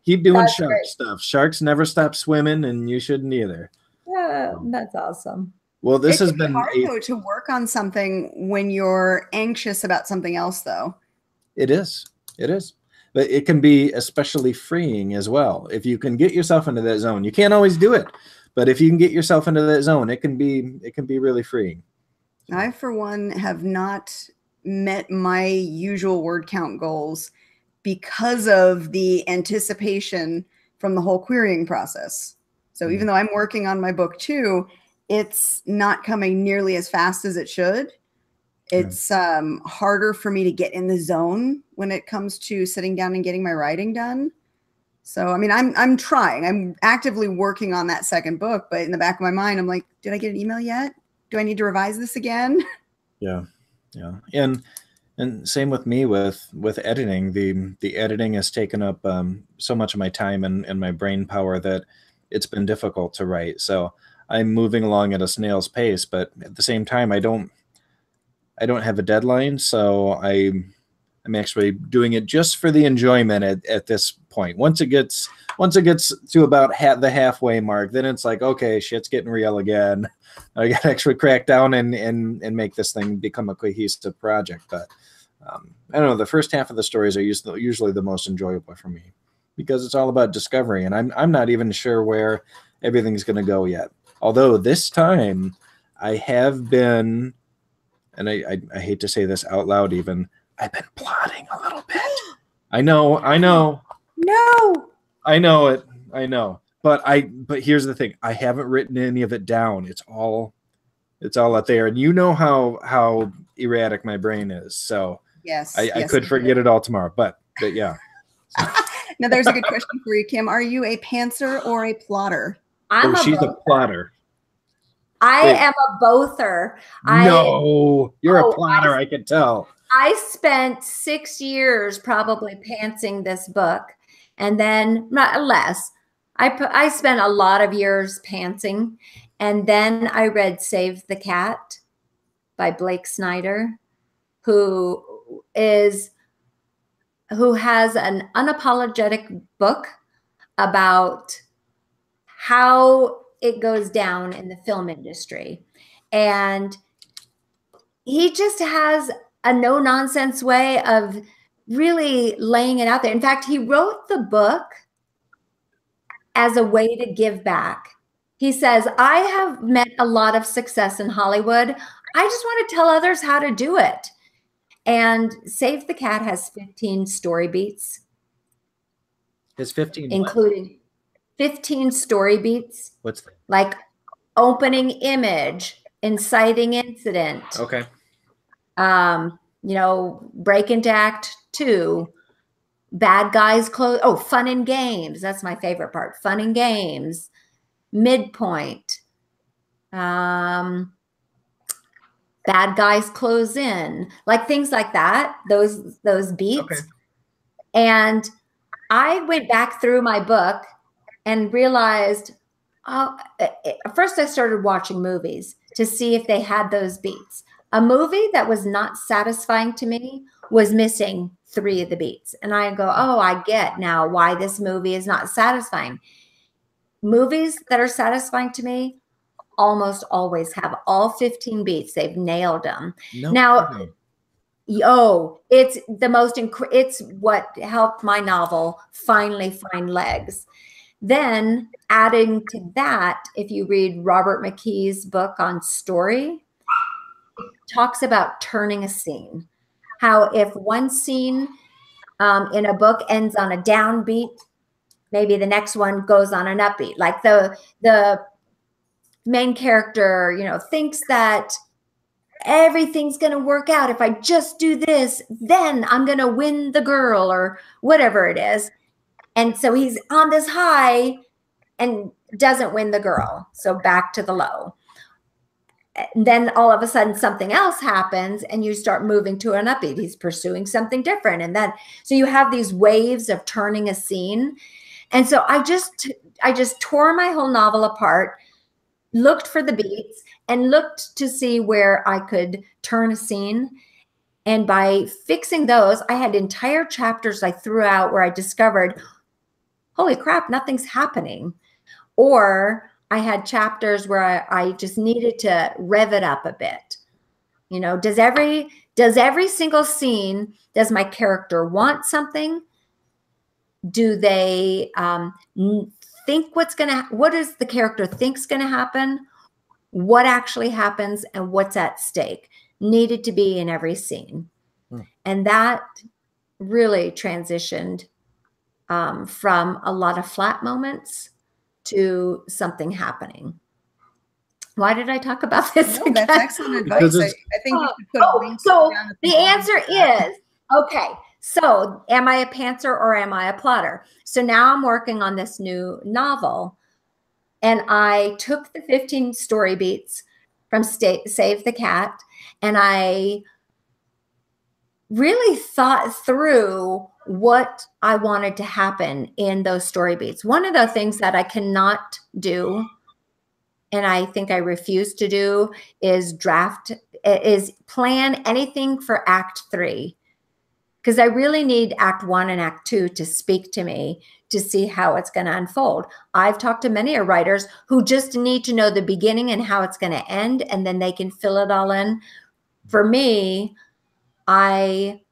keep doing That's shark great. stuff. Sharks never stop swimming, and you shouldn't either. Yeah, that's awesome. Well, this has It's been hard though to work on something when you're anxious about something else, though. It is. But it can be especially freeing as well. If you can get yourself into that zone, you can't always do it, but if you can get yourself into that zone, it can be really freeing. I, for one, have not met my usual word count goals because of the anticipation from the whole querying process. So even though I'm working on my book too, it's not coming nearly as fast as it should. It's harder for me to get in the zone when it comes to sitting down and getting my writing done. So, I mean, I'm trying. I'm actively working on that second book, but in the back of my mind, I'm like, did I get an email yet? Do I need to revise this again? Yeah. Yeah. And same with me with editing. The editing has taken up so much of my time and my brain power that it's been difficult to write. So I'm moving along at a snail's pace, but at the same time, I don't have a deadline. So I'm actually doing it just for the enjoyment at this point. Once it gets to about the halfway mark, then it's like, okay, shit's getting real again. I got to actually crack down and make this thing become a cohesive project. But I don't know. The first half of the stories are usually the most enjoyable for me because it's all about discovery, and I'm not even sure where everything's going to go yet. Although this time I have been, and I hate to say this out loud even, I've been plotting a little bit. I know. No. I know it. I know. But here's the thing. I haven't written any of it down. It's all out there. And you know how erratic my brain is. So yes, I could forget it all tomorrow. But yeah. Now there's a good question for you, Kim. Are you a pantser or a plotter? She's a plotter. I am a bother. No, you're a plotter. I can tell. I spent 6 years probably pantsing this book, and then not less. I spent a lot of years pantsing, and then I read Save the Cat by Blake Snyder, who has an unapologetic book about how it goes down in the film industry. And he just has a no-nonsense way of really laying it out there. In fact, he wrote the book as a way to give back. He says, I have met a lot of success in Hollywood. I just want to tell others how to do it. And Save the Cat has 15 story beats. Has 15 including 15 story beats. What's that? Like opening image, inciting incident. Okay. Break into act 2, bad guys close. Oh, fun and games. That's my favorite part. Fun and games, midpoint, bad guys close in, like things like that, those beats. Okay. And I went back through my book and realized, first I started watching movies to see if they had those beats. A movie that was not satisfying to me was missing 3 of the beats. And I go, oh, I get now why this movie is not satisfying. Movies that are satisfying to me almost always have all 15 beats. They've nailed them. It's the most, it's what helped my novel finally find legs. Then adding to that, if you read Robert McKee's book on story, it talks about turning a scene. How if one scene in a book ends on a downbeat, maybe the next one goes on an upbeat. Like the main character, thinks that everything's going to work out. If I just do this, then I'm going to win the girl or whatever it is. And so he's on this high and doesn't win the girl. So back to the low. And then all of a sudden something else happens and you start moving to an upbeat. He's pursuing something different. And then, so you have these waves of turning a scene. And so I just tore my whole novel apart, looked for the beats and looked to see where I could turn a scene. And by fixing those, I had entire chapters I threw out where I discovered, holy crap, nothing's happening. Or I had chapters where I just needed to rev it up a bit. Does every single scene, does my character want something? Do they think what does the character think's going to happen? What actually happens and what's at stake? needed to be in every scene. And that really transitioned from a lot of flat moments to something happening. Why did I talk about this? No, that's excellent advice. I think you should put so the answer is, okay, so am I a pantser or am I a plotter? So now I'm working on this new novel, and I took the 15 story beats from Save the Cat, and I really thought through what I wanted to happen in those story beats. One of the things that I cannot do, and I think I refuse to do, is plan anything for Act 3. Because I really need Act 1 and Act 2 to speak to me to see how it's going to unfold. I've talked to many writers who just need to know the beginning and how it's going to end, and then they can fill it all in. For me, I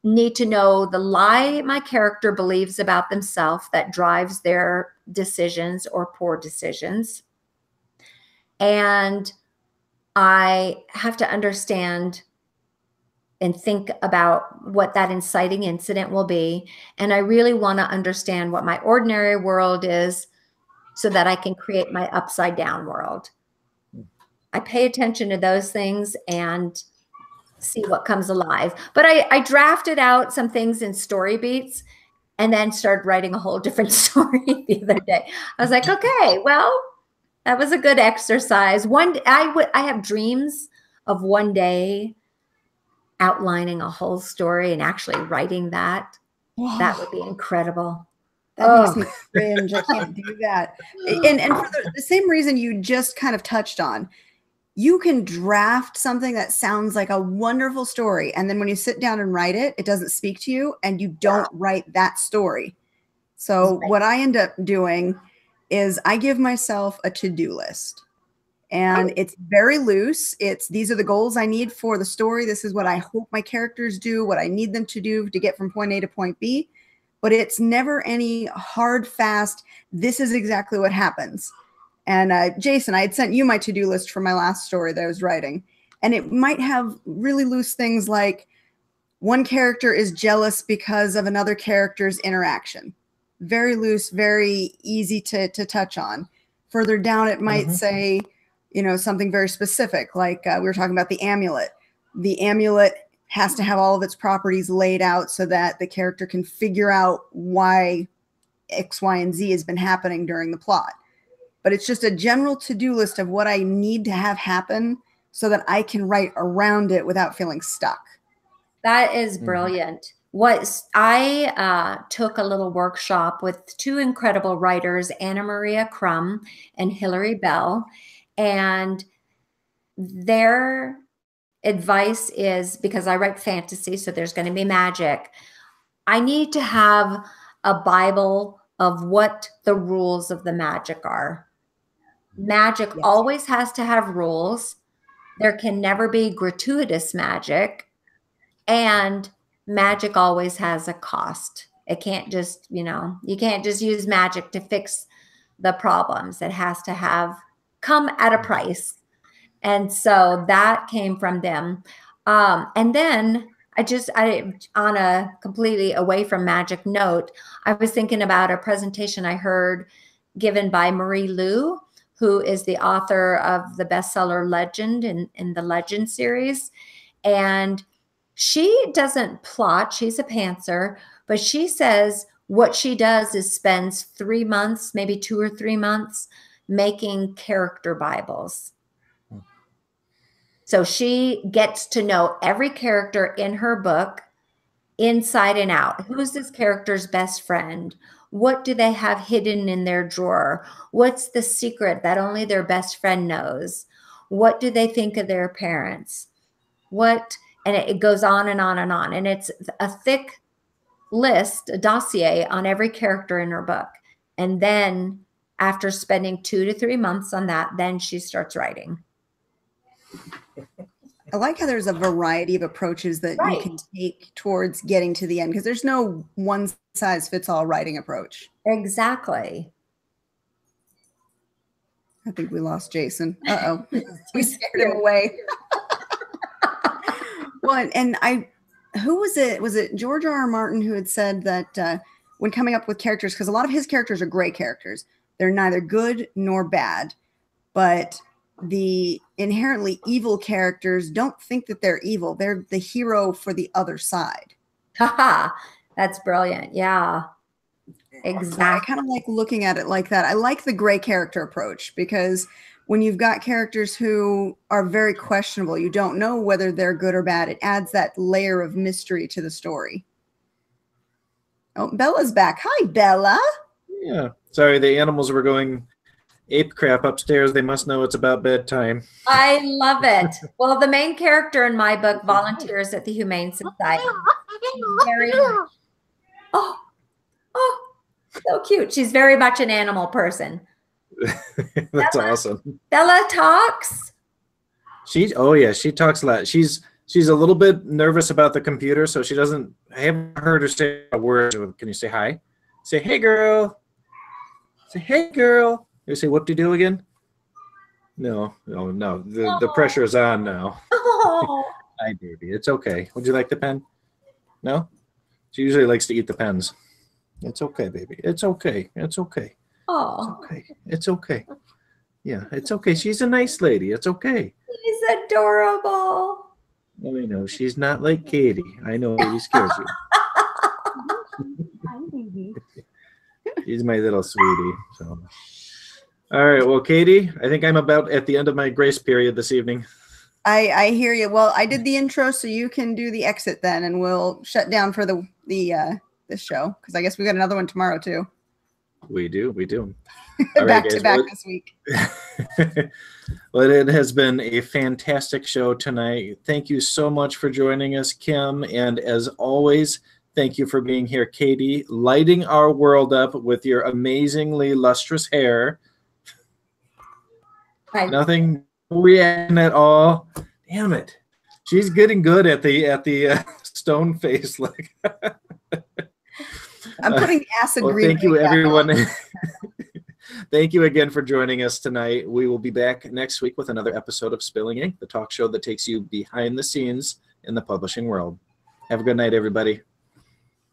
need to know the lie my character believes about themselves that drives their decisions or poor decisions. And I have to understand and think about what that inciting incident will be. And I really want to understand what my ordinary world is so that I can create my upside down world. I pay attention to those things and see what comes alive. But I drafted out some things in story beats and then started writing a whole different story the other day. I was like, okay, well, that was a good exercise. I have dreams of one day outlining a whole story and actually writing that. Wow. That would be incredible. That makes me cringe. I can't do that. And for the same reason you just kind of touched on, you can draft something that sounds like a wonderful story, and then when you sit down and write it, it doesn't speak to you, and you don't write that story. So what I end up doing is I give myself a to-do list. And it's very loose. These are the goals I need for the story. This is what I hope my characters do, what I need them to do to get from point A to point B. But it's never any hard, fast, this is exactly what happens. And Jason, I had sent you my to-do list for my last story that I was writing. And it might have really loose things like one character is jealous because of another character's interaction. Very loose, very easy to touch on. Further down, it might say, you know, something very specific, like we were talking about the amulet. The amulet has to have all of its properties laid out so that the character can figure out why X, Y, and Z has been happening during the plot. But it's just a general to-do list of what I need to have happen so that I can write around it without feeling stuck. That is brilliant. I took a little workshop with two incredible writers, Anna Maria Crum and Hilary Bell. And their advice is, because I write fantasy, so there's going to be magic, I need to have a Bible of what the rules of the magic are. Magic always has to have rules. There can never be gratuitous magic. And magic always has a cost. It can't just, you can't just use magic to fix the problems. It has to come at a price. And so that came from them. And then I on a completely away from magic note, I was thinking about a presentation I heard given by Marie Lu, who is the author of the bestseller Legend in the Legend series. And she doesn't plot, she's a pantser, but she says what she does is spends 3 months, maybe 2 or 3 months, making character Bibles. So she gets to know every character in her book inside and out. Who's this character's best friend? What do they have hidden in their drawer? What's the secret that only their best friend knows? What do they think of their parents? And it goes on and on and on. And it's a thick list, a dossier on every character in her book. And then after spending 2 to 3 months on that, then she starts writing. I like how there's a variety of approaches that you can take towards getting to the end, because there's no one size fits all writing approach. Exactly. I think we lost Jason. Uh-oh. We scared him away. Well, and who was it? Was it George R. R. Martin who had said that when coming up with characters, because a lot of his characters are gray characters, they're neither good nor bad, but the inherently evil characters don't think that they're evil. They're the hero for the other side. Haha, that's brilliant. Yeah, exactly. So I kind of like looking at it like that. I like the gray character approach because when you've got characters who are very questionable, you don't know whether they're good or bad. It adds that layer of mystery to the story. Oh, Bella's back. Hi, Bella. Yeah. Sorry, the animals were going ape crap upstairs. They must know it's about bedtime. I love it. Well, the main character in my book volunteers at the Humane Society. Very much. Oh, so cute. She's very much an animal person. That's awesome. Bella talks. Oh yeah, she talks a lot. She's a little bit nervous about the computer, so she doesn't. I haven't heard her say a word. Can you say hi? Say hey, girl. Say hey, girl. You say whoop-de-doo again? No. The pressure is on now. Oh. Hi, baby. It's okay. Would you like the pen? No? She usually likes to eat the pens. It's okay, baby. It's okay. It's okay. Oh. It's okay. It's okay. Yeah, it's okay. She's a nice lady. It's okay. She's adorable. I know. She's not like Katie. I know he scares you. She's my little sweetie. So. All right. Well, Katie, I think I'm about at the end of my grace period this evening. I hear you. Well, I did the intro, so you can do the exit then, and we'll shut down for this show because I guess we got another one tomorrow too. We do. Back to back this week. Well, it has been a fantastic show tonight. Thank you so much for joining us, Kim. And as always, thank you for being here, Katie, lighting our world up with your amazingly lustrous hair. Nothing reaction at all. Damn it. She's getting good at the stone face. Like I'm putting acid green. Thank you, everyone. Thank you again for joining us tonight. We will be back next week with another episode of Spilling Ink, the talk show that takes you behind the scenes in the publishing world. Have a good night, everybody.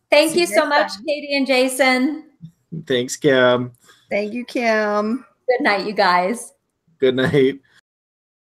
Thank you so much, Katie and Jason. Thanks, Kim. Thank you, Kim. Good night, you guys. Good night.